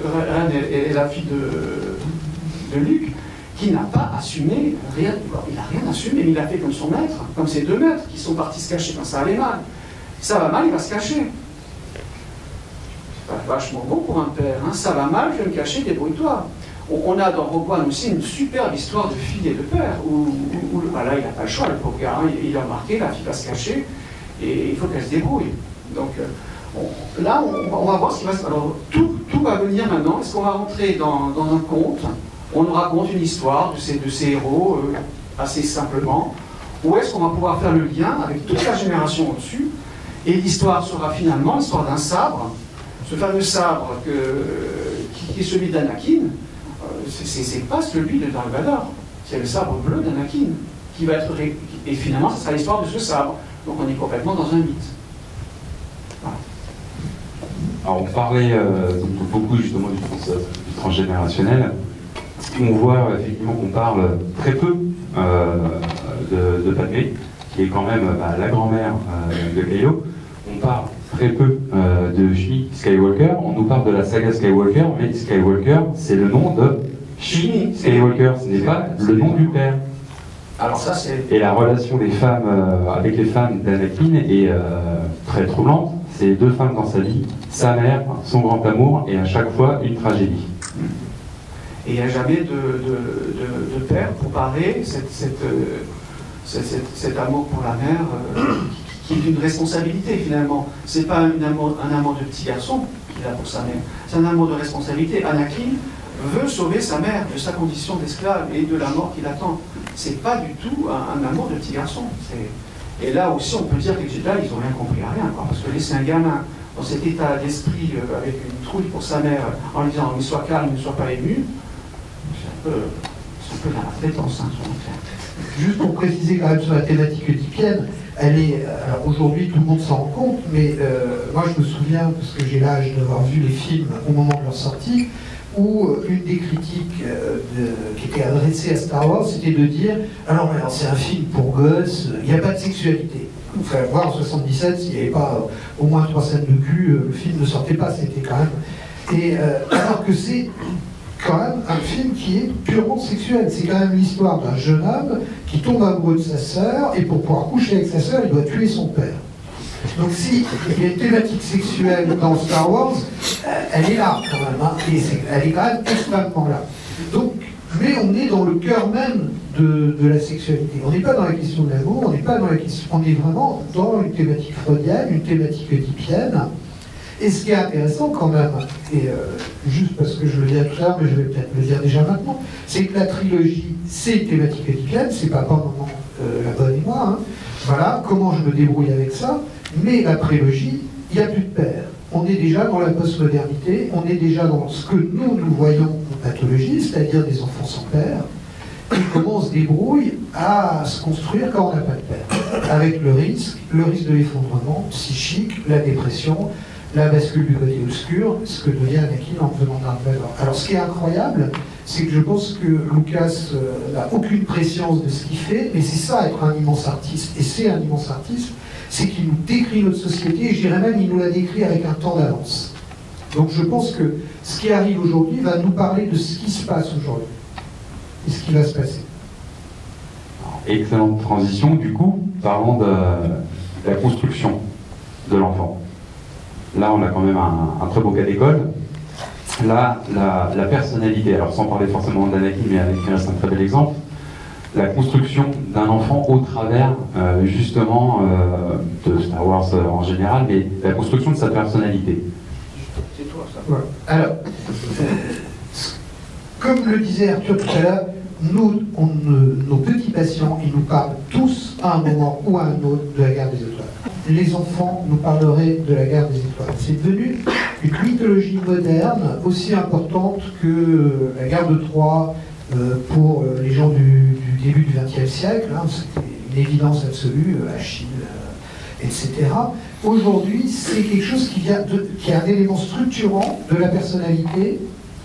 Ren est la fille de Luc, qui n'a pas assumé, il n'a rien assumé, mais il a fait comme son maître, comme ses 2 maîtres, qui sont partis se cacher quand ça allait mal. Ça va mal, il va se cacher. Vachement bon pour un père, hein. Ça va mal, je vais me cacher, débrouille-toi. On a dans Rogue One aussi une superbe histoire de fille et de père, où là, il n'a pas le choix, le pauvre gars, hein, il a remarqué, la fille va se cacher, et il faut qu'elle se débrouille. Donc là, on va voir ce qui va se passer. Alors, tout va venir maintenant. Est-ce qu'on va rentrer dans un conte? On nous raconte une histoire de ces héros, assez simplement, ou est-ce qu'on va pouvoir faire le lien avec toute la génération au-dessus, et l'histoire sera finalement l'histoire d'un sabre, ce fameux sabre qui est celui d'Anakin, c'est pas celui de Dark Vador, c'est le sabre bleu d'Anakin, qui va être... Et finalement, ce sera l'histoire de ce sabre. Donc on est complètement dans un mythe. Voilà. Alors on parlait donc beaucoup justement du transgénérationnel. On voit effectivement qu'on parle très peu de Padmé, qui est quand même la grand-mère de Kylo. On parle très peu de Shmi Skywalker. On nous parle de la saga Skywalker, mais Skywalker, c'est le nom de Shmi Skywalker, ce n'est pas le nom du père. Alors ça, c'est... Et la relation des femmes avec les femmes d'Anakin est très troublante. C'est deux femmes dans sa vie, sa mère, son grand amour, et à chaque fois une tragédie. Et il n'y a jamais de père pour parer cet amour pour la mère qui est une responsabilité finalement. C'est pas un amour de petit garçon qu'il a pour sa mère, c'est un amour de responsabilité. Anakin veut sauver sa mère de sa condition d'esclave et de la mort qui l'attend. C'est pas du tout un amour de petit garçon. Et là aussi on peut dire que les Jedi ils n'ont rien compris à rien, parce que laisser un gamin dans cet état d'esprit avec une trouille pour sa mère en lui disant mais sois calme, ne sois pas ému, c'est un peu dans la fréquence, hein, Juste pour préciser quand même sur la thématique oedipienne, elle est, alors aujourd'hui tout le monde s'en rend compte, mais moi je me souviens, parce que j'ai l'âge d'avoir vu les films au moment de leur sortie, où une des critiques qui était adressée à Star Wars, c'était de dire alors c'est un film pour gosses, il n'y a pas de sexualité. Il fallait voir en 77, s'il n'y avait pas au moins 3 scènes de cul, le film ne sortait pas, c'était quand même... Et alors que c'est quand même un film qui est purement sexuel. C'est quand même l'histoire d'un jeune homme qui tombe amoureux de sa sœur, et pour pouvoir coucher avec sa sœur, il doit tuer son père. Donc si il y a une thématique sexuelle dans Star Wars, elle est là quand même, hein, et elle est quand même extrêmement là. Donc, mais on est dans le cœur même de la sexualité. On n'est pas dans la question de l'amour, on n'est pas dans la question, on est vraiment dans une thématique freudienne, une thématique oedipienne. Et ce qui est intéressant quand même, et juste parce que je le disais tout à l'heure, mais je vais peut-être le dire déjà maintenant, c'est que la trilogie, c'est une thématique oedipienne, c'est pas pendant la bonne et moi, hein. Voilà, comment je me débrouille avec ça, mais la prélogie, il n'y a plus de père. On est déjà dans la postmodernité, on est déjà dans ce que nous voyons en pathologie, c'est-à-dire des enfants sans père, et comment on se débrouille à se construire quand on n'a pas de père, avec le risque de l'effondrement psychique, la dépression, la bascule du côté obscur, ce que devient Anakin en devenant Dark Vador. Alors ce qui est incroyable, c'est que je pense que Lucas n'a aucune préscience de ce qu'il fait, mais c'est ça être un immense artiste, et c'est un immense artiste, c'est qu'il nous décrit notre société, et je dirais même il nous la décrit avec un temps d'avance. Donc je pense que ce qui arrive aujourd'hui va nous parler de ce qui se passe aujourd'hui, et ce qui va se passer. Excellente transition, du coup, parlons de la construction de l'enfant. Là, on a quand même un très beau cas d'école. Là, la personnalité, alors sans parler forcément d'Anakin, mais Anakin reste un très bel exemple, la construction d'un enfant au travers, justement, de Star Wars en général, mais la construction de sa personnalité. C'est toi, ça. Voilà. Alors, comme le disait Arthur tout à l'heure, nos petits patients, ils nous parlent tous à un moment ou à un autre de la guerre des étoiles. Les enfants nous parleraient de la guerre des étoiles. C'est devenu une mythologie moderne aussi importante que la guerre de Troie pour les gens du début du XXe siècle. Hein, c'était une évidence absolue, Achille, etc. Aujourd'hui, c'est quelque chose qui est un élément structurant de la personnalité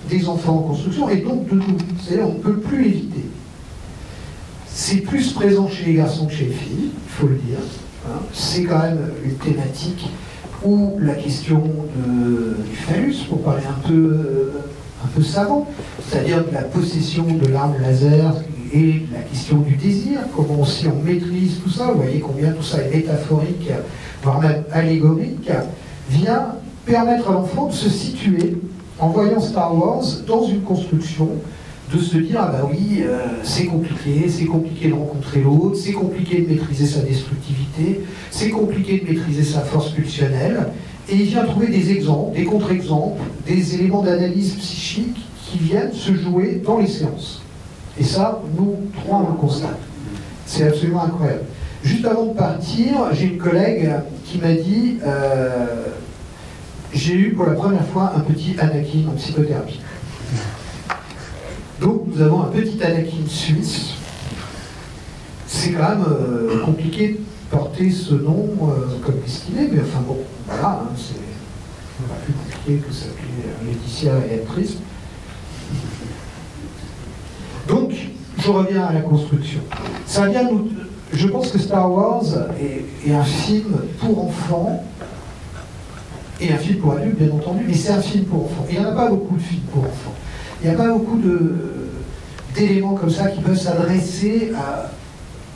des enfants en construction, et donc de nous. C'est-à-dire on ne peut plus l'éviter. C'est plus présent chez les garçons que chez les filles, il faut le dire. Hein. C'est quand même une thématique où la question du phallus, pour parler un peu savant, c'est-à-dire de la possession de l'arme laser et la question du désir, comment aussi on maîtrise tout ça, vous voyez combien tout ça est métaphorique, voire même allégorique, vient permettre à l'enfant de se situer en voyant Star Wars dans une construction, de se dire, ah bah oui, c'est compliqué de rencontrer l'autre, c'est compliqué de maîtriser sa destructivité, c'est compliqué de maîtriser sa force pulsionnelle, et il vient trouver des exemples, des contre-exemples, des éléments d'analyse psychique qui viennent se jouer dans les séances. Et ça, nous trois, on le constate. C'est absolument incroyable. Juste avant de partir, j'ai une collègue qui m'a dit, j'ai eu pour la première fois un petit Anakin en psychothérapie. Donc nous avons un petit Anakin suisse. C'est quand même compliqué de porter ce nom comme destiné, mais enfin bon, voilà, hein, c'est pas plus compliqué que s'appeler Laetitia et être triste. Donc, je reviens à la construction. Ça vient nous... Je pense que Star Wars est un film pour enfants, et un film pour adultes, bien entendu, mais c'est un film pour enfants. Et il n'y en a pas beaucoup de films pour enfants. Il n'y a pas beaucoup d'éléments comme ça qui peuvent s'adresser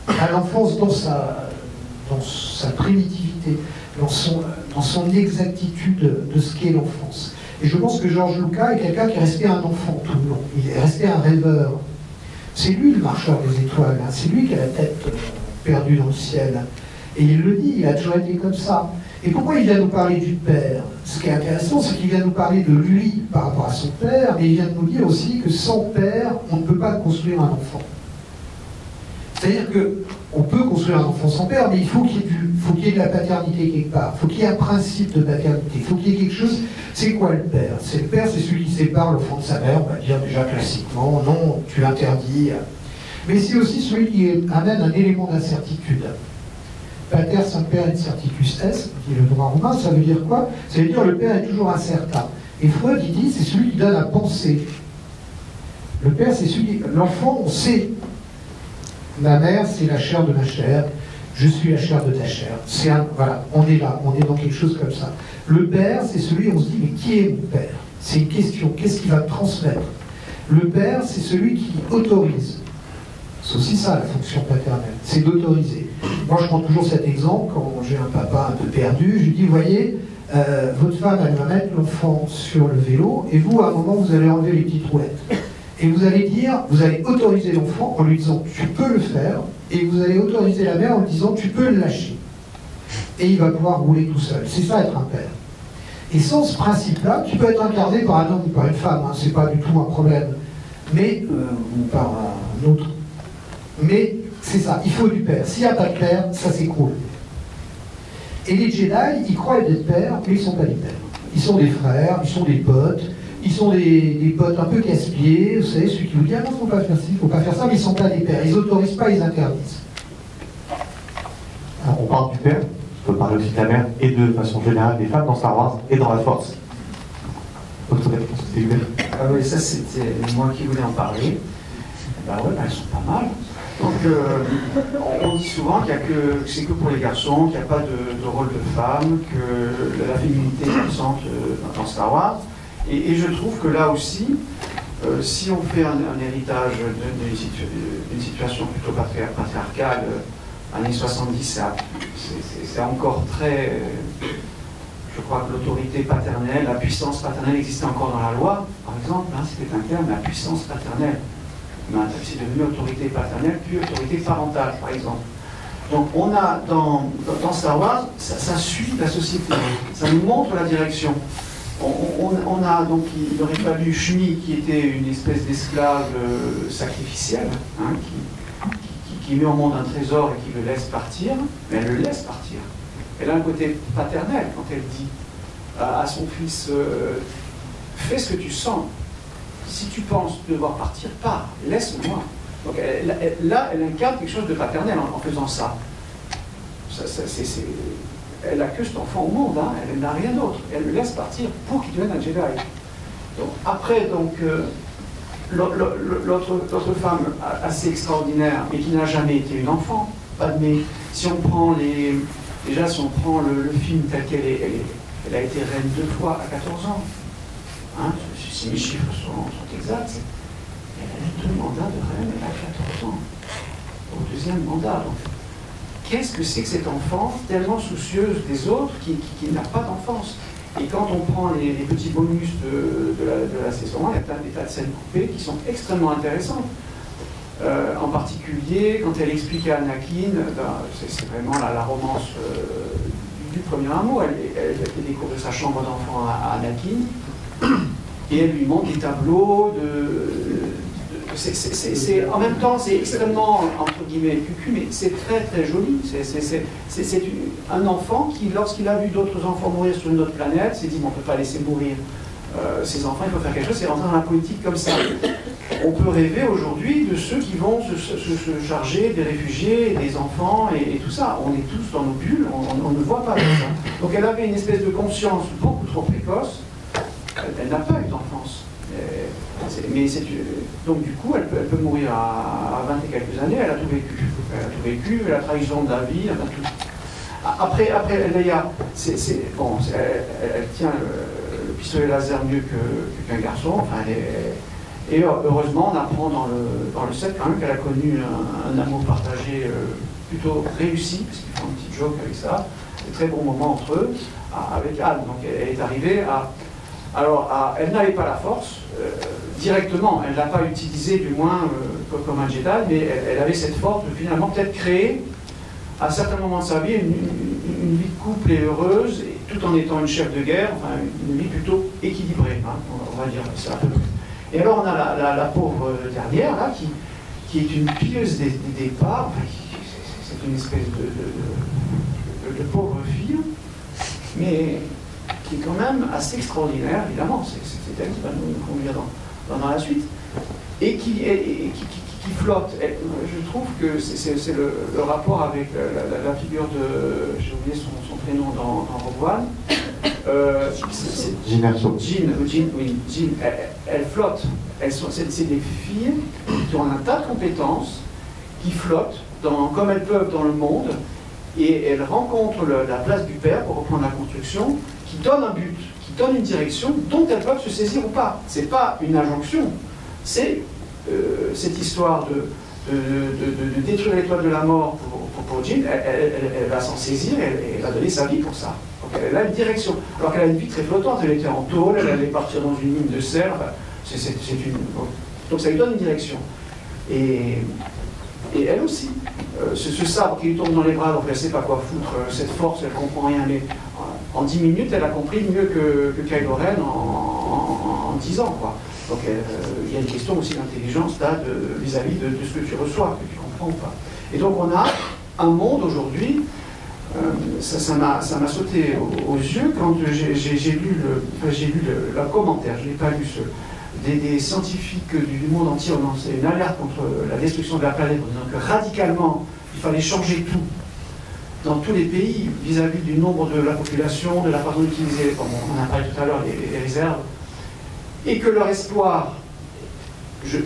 à l'enfance dans sa primitivité, dans son exactitude de ce qu'est l'enfance. Et je pense que George Lucas est quelqu'un qui est resté un enfant tout le long. Il est resté un rêveur. C'est lui le marcheur des étoiles, hein. C'est lui qui a la tête perdue dans le ciel. Et il le dit, il a toujours été comme ça. Et pourquoi il vient nous parler du père? Ce qui est intéressant, c'est qu'il vient nous parler de lui par rapport à son père, mais il vient de nous dire aussi que sans père, on ne peut pas construire un enfant. C'est-à-dire qu'on peut construire un enfant sans père, mais il faut qu'il y ait de la paternité quelque part. Il faut qu'il y ait un principe de paternité. Il faut qu'il y ait quelque chose. C'est quoi le père? Le père, c'est celui qui sépare l'enfant de sa mère, on va dire déjà classiquement. Non, tu l'interdis. Mais c'est aussi celui qui amène un élément d'incertitude. Pater semper incerticus est, qui est le droit romain, ça veut dire quoi? Ça veut dire le père est toujours incertain. Et Freud, il dit, c'est celui qui donne à penser. Le père, c'est celui... L'enfant, on sait. Ma mère, c'est la chair de ma chair. Je suis la chair de ta chair. Voilà, on est là, on est dans quelque chose comme ça. Le père, c'est celui où on se dit, mais qui est mon père? C'est une question, qu'est-ce qu'il va me transmettre? Le père, c'est celui qui autorise. C'est aussi ça, la fonction paternelle, c'est d'autoriser. Moi, je prends toujours cet exemple, quand j'ai un papa un peu perdu, je lui dis, vous voyez, votre femme, elle va mettre l'enfant sur le vélo, et vous, à un moment, vous allez enlever les petites roulettes. Et vous allez dire, vous allez autoriser l'enfant en lui disant, tu peux le faire, et vous allez autoriser la mère en lui disant, tu peux le lâcher. Et il va pouvoir rouler tout seul. C'est ça, être un père. Et sans ce principe-là, qui peut être incarné par un homme ou par une femme, hein, c'est pas du tout un problème, mais, ou par un autre. Mais c'est ça, il faut du père. S'il n'y a pas de père, ça s'écroule. Et les Jedi, ils croient être des pères, mais ils ne sont pas des pères. Ils sont des frères, ils sont des potes, ils sont des potes un peu casse-pieds, vous savez, celui qui vous dit « Ah non, il ne faut pas faire ci, il ne faut pas faire ça », mais ils ne sont pas des pères. Ils n'autorisent pas, ils interdisent. Alors, on parle du père, je peux parler aussi de la mère, et de façon générale des femmes dans Star Wars et dans la Force. Votre réponse, c'était Hubert? Ah oui, ça c'était moi qui voulais en parler. Ben ouais, elles sont pas mal. Donc, on dit souvent qu'il c'est que pour les garçons, qu'il n'y a pas de rôle de femme, que la féminité est absente dans Star Wars. Et je trouve que là aussi, si on fait un héritage d'une situation plutôt patriarcale, années 70, c'est encore très... Je crois que l'autorité paternelle, la puissance paternelle existait encore dans la loi, par exemple, hein, c'était un terme, la puissance paternelle. C'est devenu autorité paternelle, puis autorité parentale, par exemple. Donc on a dans Star Wars, ça suit la société, ça nous montre la direction. On a donc, il aurait fallu Shmi, qui était une espèce d'esclave sacrificielle, hein, qui met au monde un trésor et qui le laisse partir, mais elle le laisse partir. Elle a un côté paternel quand elle dit à son fils, fais ce que tu sens. Si tu penses devoir partir, pars, laisse-moi. Donc là, elle incarne quelque chose de paternel en faisant ça. Elle n'a que cet enfant au monde, hein, elle n'a rien d'autre. Elle le laisse partir pour qu'il devienne un Jedi. Donc, après, l'autre femme assez extraordinaire, mais qui n'a jamais été une enfant, Padmé, si on prend déjà si on prend le film tel qu'elle est, elle a été reine 2 fois à 14 ans. Hein, si mes chiffres sont exacts, elle a eu 2 mandats de reine à 14 ans, au 2e mandat. Donc, qu'est-ce que c'est que cet enfant tellement soucieuse des autres qui n'a pas d'enfance? Et quand on prend les petits bonus de la saison 1, il y a des tas de scènes coupées qui sont extrêmement intéressantes. En particulier, quand elle explique à Anakin, c'est vraiment la romance du premier amour, elle découvre sa chambre d'enfant à Anakin, et elle lui montre des tableaux en même temps, c'est extrêmement, entre guillemets, cucu, mais c'est très très joli. C'est un enfant qui, lorsqu'il a vu d'autres enfants mourir sur une autre planète, s'est dit, bon, on ne peut pas laisser mourir ces enfants, il faut faire quelque chose, c'est rentrer dans la politique comme ça. On peut rêver aujourd'hui de ceux qui vont se charger des réfugiés, des enfants et tout ça. On est tous dans nos bulles, on ne voit pas tout ça. Donc elle avait une espèce de conscience beaucoup trop précoce, elle n'a pas eu d'enfance. Donc du coup, elle peut mourir à 20 et quelques années, elle a tout vécu. Elle a tout vécu, la trahison de David, elle a tout. Après Leia, elle tient le pistolet laser mieux qu'un garçon. Enfin, et heureusement, on apprend dans le 7 quand même qu'elle a connu un amour partagé plutôt réussi, parce qu'ils font un petit joke avec ça, des très bons moments entre eux, avec Anne. Donc elle est arrivée à... Alors, elle n'avait pas la force directement, elle ne l'a pas utilisée du moins comme un Jedi, mais elle avait cette force de finalement peut-être créer, à certains moments de sa vie, une vie de couple et heureuse, et tout en étant une chef de guerre, enfin une vie plutôt équilibrée, hein, on va dire ça. Et alors on a la pauvre dernière, là, qui est une pieuse des départs, enfin, c'est une espèce de pauvre fille, mais qui est quand même assez extraordinaire, évidemment, c'est elle qui va nous conduire dans la suite, et qui flotte. Et je trouve que c'est le rapport avec la figure de, j'ai oublié son prénom dans Rogue One, Jyn Erso. Jyn, elle flotte. C'est des filles qui ont un tas de compétences, qui flottent comme elles peuvent dans le monde, et elles rencontrent la place du père, pour reprendre la construction, qui donne un but, qui donne une direction dont elles peuvent se saisir ou pas. C'est pas une injonction, c'est cette histoire de détruire l'étoile de la mort pour Jyn, elle va s'en saisir, elle va donner sa vie pour ça. Donc elle a une direction, alors qu'elle a une vie très flottante, elle était en tôle, elle allait partir dans une mine de sel, enfin, donc ça lui donne une direction. Et elle aussi, ce sabre qui lui tombe dans les bras, donc elle ne sait pas quoi foutre, cette force, elle ne comprend rien, mais en 10 minutes, elle a compris mieux que Kylo Ren en 10 ans, quoi. Donc il y a une question aussi d'intelligence là vis-à-vis de ce que tu reçois, que tu comprends ou pas. Et donc on a un monde aujourd'hui, ça m'a sauté aux yeux quand j'ai lu le commentaire, je n'ai pas lu des scientifiques du monde entier ont lancé une alerte contre la destruction de la planète, en disant que radicalement il fallait changer tout dans tous les pays vis-à-vis du nombre de la population, de la façon d'utiliser, comme on a parlé tout à l'heure, les réserves, et que leur espoir, il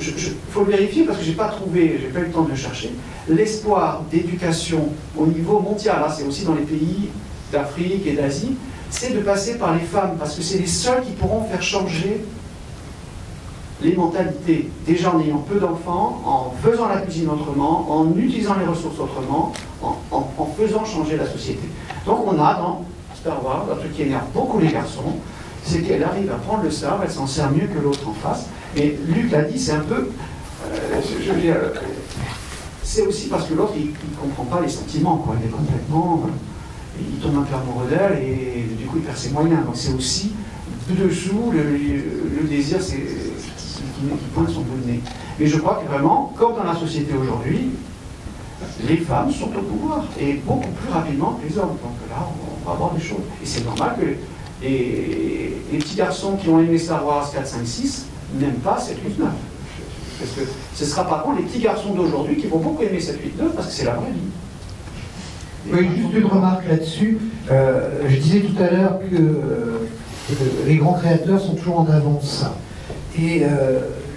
faut le vérifier parce que j'ai pas eu le temps de le chercher, l'espoir d'éducation au niveau mondial, c'est aussi dans les pays d'Afrique et d'Asie, c'est de passer par les femmes, parce que c'est les seules qui pourront faire changer les mentalités, déjà en ayant peu d'enfants, en faisant la cuisine autrement, en utilisant les ressources autrement, en faisant changer la société. Donc on a dans Star Wars un truc qui énerve beaucoup les garçons, c'est qu'elle arrive à prendre le sabre, elle s'en sert mieux que l'autre en face. Mais Luke l'a dit, c'est un peu... je veux dire, c'est aussi parce que l'autre, il ne comprend pas les sentiments, quoi. Il est complètement... il tombe un peu amoureux d'elle et du coup il perd ses moyens. Donc c'est aussi dessous le désir qui pointe son bout de nez. Mais je crois que vraiment, comme dans la société aujourd'hui, les femmes sont au pouvoir et beaucoup plus rapidement que les hommes. Donc là, on va avoir des choses. Et c'est normal que les petits garçons qui ont aimé Star Wars 4, 5, 6 n'aiment pas 7, 8, 9. Parce que ce sera par contre les petits garçons d'aujourd'hui qui vont beaucoup aimer 7, 8, 9 parce que c'est la vraie vie. Oui, juste une remarque là-dessus. Je disais tout à l'heure que les grands créateurs sont toujours en avance. Et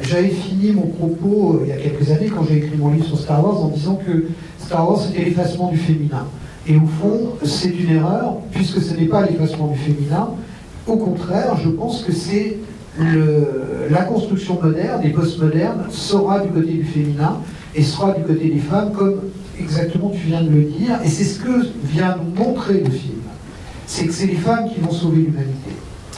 j'avais fini mon propos il y a quelques années quand j'ai écrit mon livre sur Star Wars en disant que Star Wars c'était l'effacement du féminin. Et au fond, c'est une erreur puisque ce n'est pas l'effacement du féminin. Au contraire, je pense que c'est la construction moderne et postmoderne sera du côté du féminin et sera du côté des femmes comme exactement tu viens de le dire. Et c'est ce que vient nous montrer le film. C'est que c'est les femmes qui vont sauver l'humanité.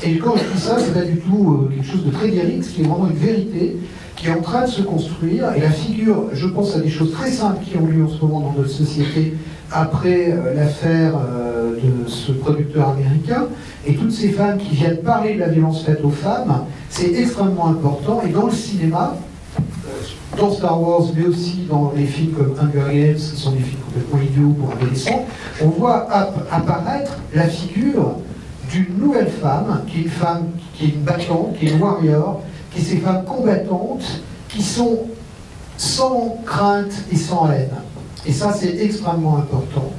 Et quand je dis ça, c'est pas du tout quelque chose de très lyrique, c'est vraiment une vérité qui est en train de se construire. Et la figure, je pense à des choses très simples qui ont lieu en ce moment dans notre société après l'affaire de ce producteur américain. Et toutes ces femmes qui viennent parler de la violence faite aux femmes, c'est extrêmement important. Et dans le cinéma, dans Star Wars, mais aussi dans les films comme Hunger Games, qui sont des films complètement idiots pour adolescents, on voit apparaître la figure d'une nouvelle femme, qui est une battante, qui est une warrior, qui est ces femmes combattantes, qui sont sans crainte et sans haine. Et ça, c'est extrêmement important.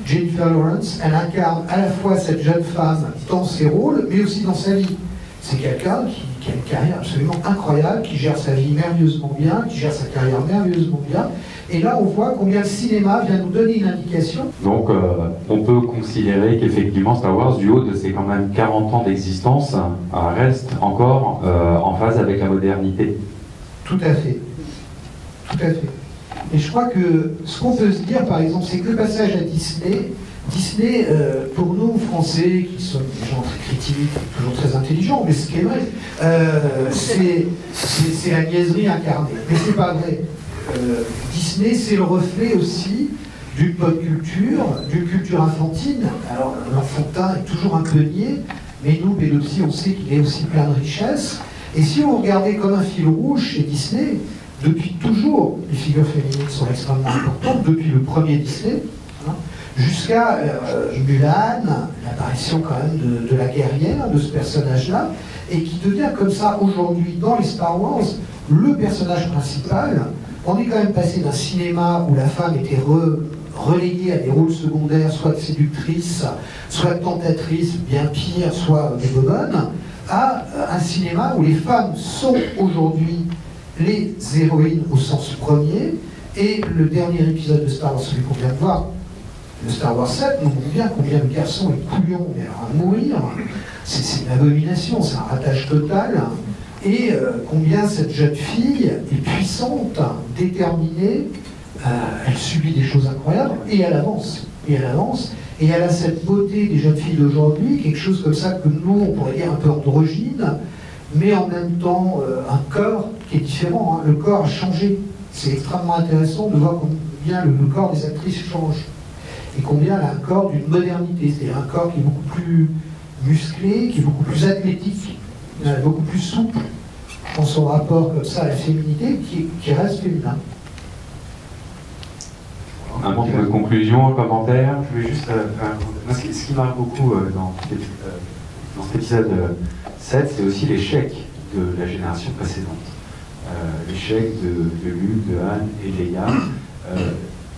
Jennifer Lawrence, elle incarne à la fois cette jeune femme dans ses rôles, mais aussi dans sa vie. C'est quelqu'un qui a une carrière absolument incroyable, qui gère sa vie merveilleusement bien, qui gère sa carrière merveilleusement bien. Et là, on voit combien le cinéma vient nous donner une indication. Donc, on peut considérer qu'effectivement, Star Wars, du haut de ses quand même 40 ans d'existence, reste encore en phase avec la modernité. Tout à fait. Tout à fait. Et je crois que ce qu'on peut se dire, par exemple, c'est que le passage à Disney, pour nous, Français, qui sommes des gens très critiques, toujours très intelligents, mais ce qui est vrai, c'est la niaiserie incarnée. Mais c'est pas vrai. Disney, c'est le reflet aussi d'une pop culture, d'une culture infantile. Alors, l'enfantin est toujours un peu niais, mais nous, Bélopsy, on sait qu'il est aussi plein de richesses. Et si on regardait comme un fil rouge chez Disney, depuis toujours, les figures féminines sont extrêmement importantes, depuis le premier Disney, hein, jusqu'à Mulan, l'apparition quand même de la guerrière, de ce personnage-là, et qui devient comme ça aujourd'hui dans les Star Wars le personnage principal. On est quand même passé d'un cinéma où la femme était reléguée à des rôles secondaires, soit de séductrice, soit de tentatrice, bien pire, soit des bobonnes, à un cinéma où les femmes sont aujourd'hui les héroïnes au sens premier. Et le dernier épisode de Star Wars, celui qu'on vient de voir, le Star Wars 7, nous montre bien combien le garçon est couillon, mais alors à mourir. C'est une abomination, c'est un ratage total. Et combien cette jeune fille est puissante, déterminée, elle subit des choses incroyables, et elle avance. Et elle avance. Et elle a cette beauté des jeunes filles d'aujourd'hui, quelque chose comme ça que nous, on pourrait dire un peu androgyne, mais en même temps un corps qui est différent. Hein. Le corps a changé. C'est extrêmement intéressant de voir combien le corps des actrices change. Et combien elle a un corps d'une modernité. C'est un corps qui est beaucoup plus musclé, qui est beaucoup plus athlétique, beaucoup plus souple dans son rapport comme ça à la féminité, qui reste féminin. Un petit peu de conclusion, un commentaire. Je voulais juste ce qui marque beaucoup dans cet épisode 7, c'est aussi l'échec de la génération précédente. L'échec de Luke, de Han et de Leia.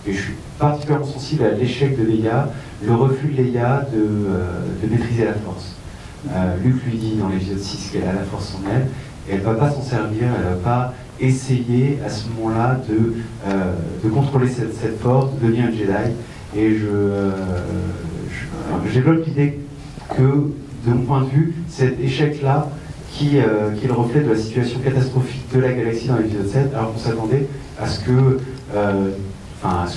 Et je suis particulièrement sensible à l'échec de Leia, le refus de Leia de maîtriser la force. Luke lui dit dans l'épisode 6 qu'elle a la force en elle, et elle ne va pas s'en servir, elle ne va pas essayer à ce moment-là de contrôler cette force, de devenir une Jedi. Et je développe l'idée que, de mon point de vue, cet échec-là, qui est le reflet de la situation catastrophique de la galaxie dans l'épisode 7, alors qu'on s'attendait à ce que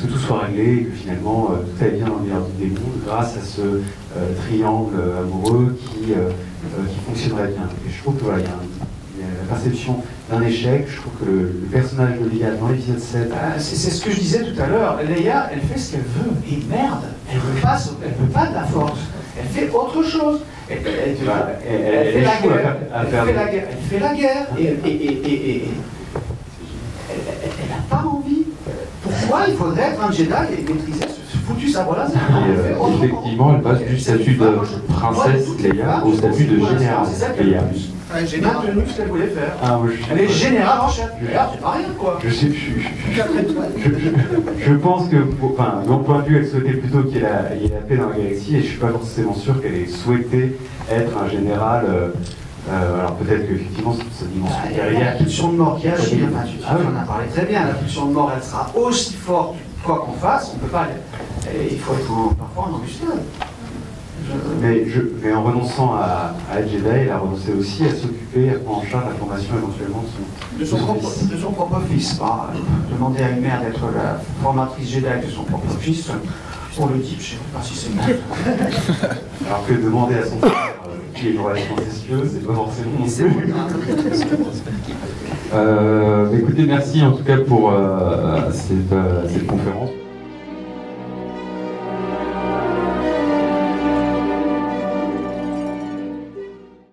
tout soit réglé et que finalement tout allait bien dans le meilleur des mondes grâce à ce triangle amoureux qui fonctionnerait bien. Et je trouve que voilà, il y a la perception d'un échec. Je trouve que le personnage de Leia dans l'épisode 7... c'est ce que je disais tout à l'heure. Leia, elle fait ce qu'elle veut. Et merde, elle veut pas de la force. Elle fait autre chose. Elle fait la guerre. Et elle n'a pas envie. Pourquoi il faudrait être un Jedi et maîtriser ce foutu sabre-là? Effectivement, elle passe du statut de princesse Leia au statut de générale Leia. J'ai maintenu ce qu'elle voulait faire. Elle est générale en chef. C'est pas rien, quoi. Je pense que, enfin, de mon point de vue, elle souhaitait plutôt qu'il y ait la paix dans la galaxie, et je suis pas forcément sûr qu'elle ait souhaité être un général. Alors peut-être qu'effectivement, sa dimension carrière. La pulsion de mort qui agit, on en a parlé très bien, la pulsion de mort, elle sera aussi forte, quoi qu'on fasse, on peut pas. Il faut être parfois en embuscade. Mais en renonçant à être Jedi, elle a renoncé aussi à s'occuper, à prendre en charge la formation éventuellement de son propre fils. Demander à une mère d'être la formatrice Jedi de son propre fils, pour le type, je ne sais pas si c'est bon. Alors que demander à son frère qui est une relation incestueuse, c'est pas forcément non plus. Écoutez, merci en tout cas pour cette conférence.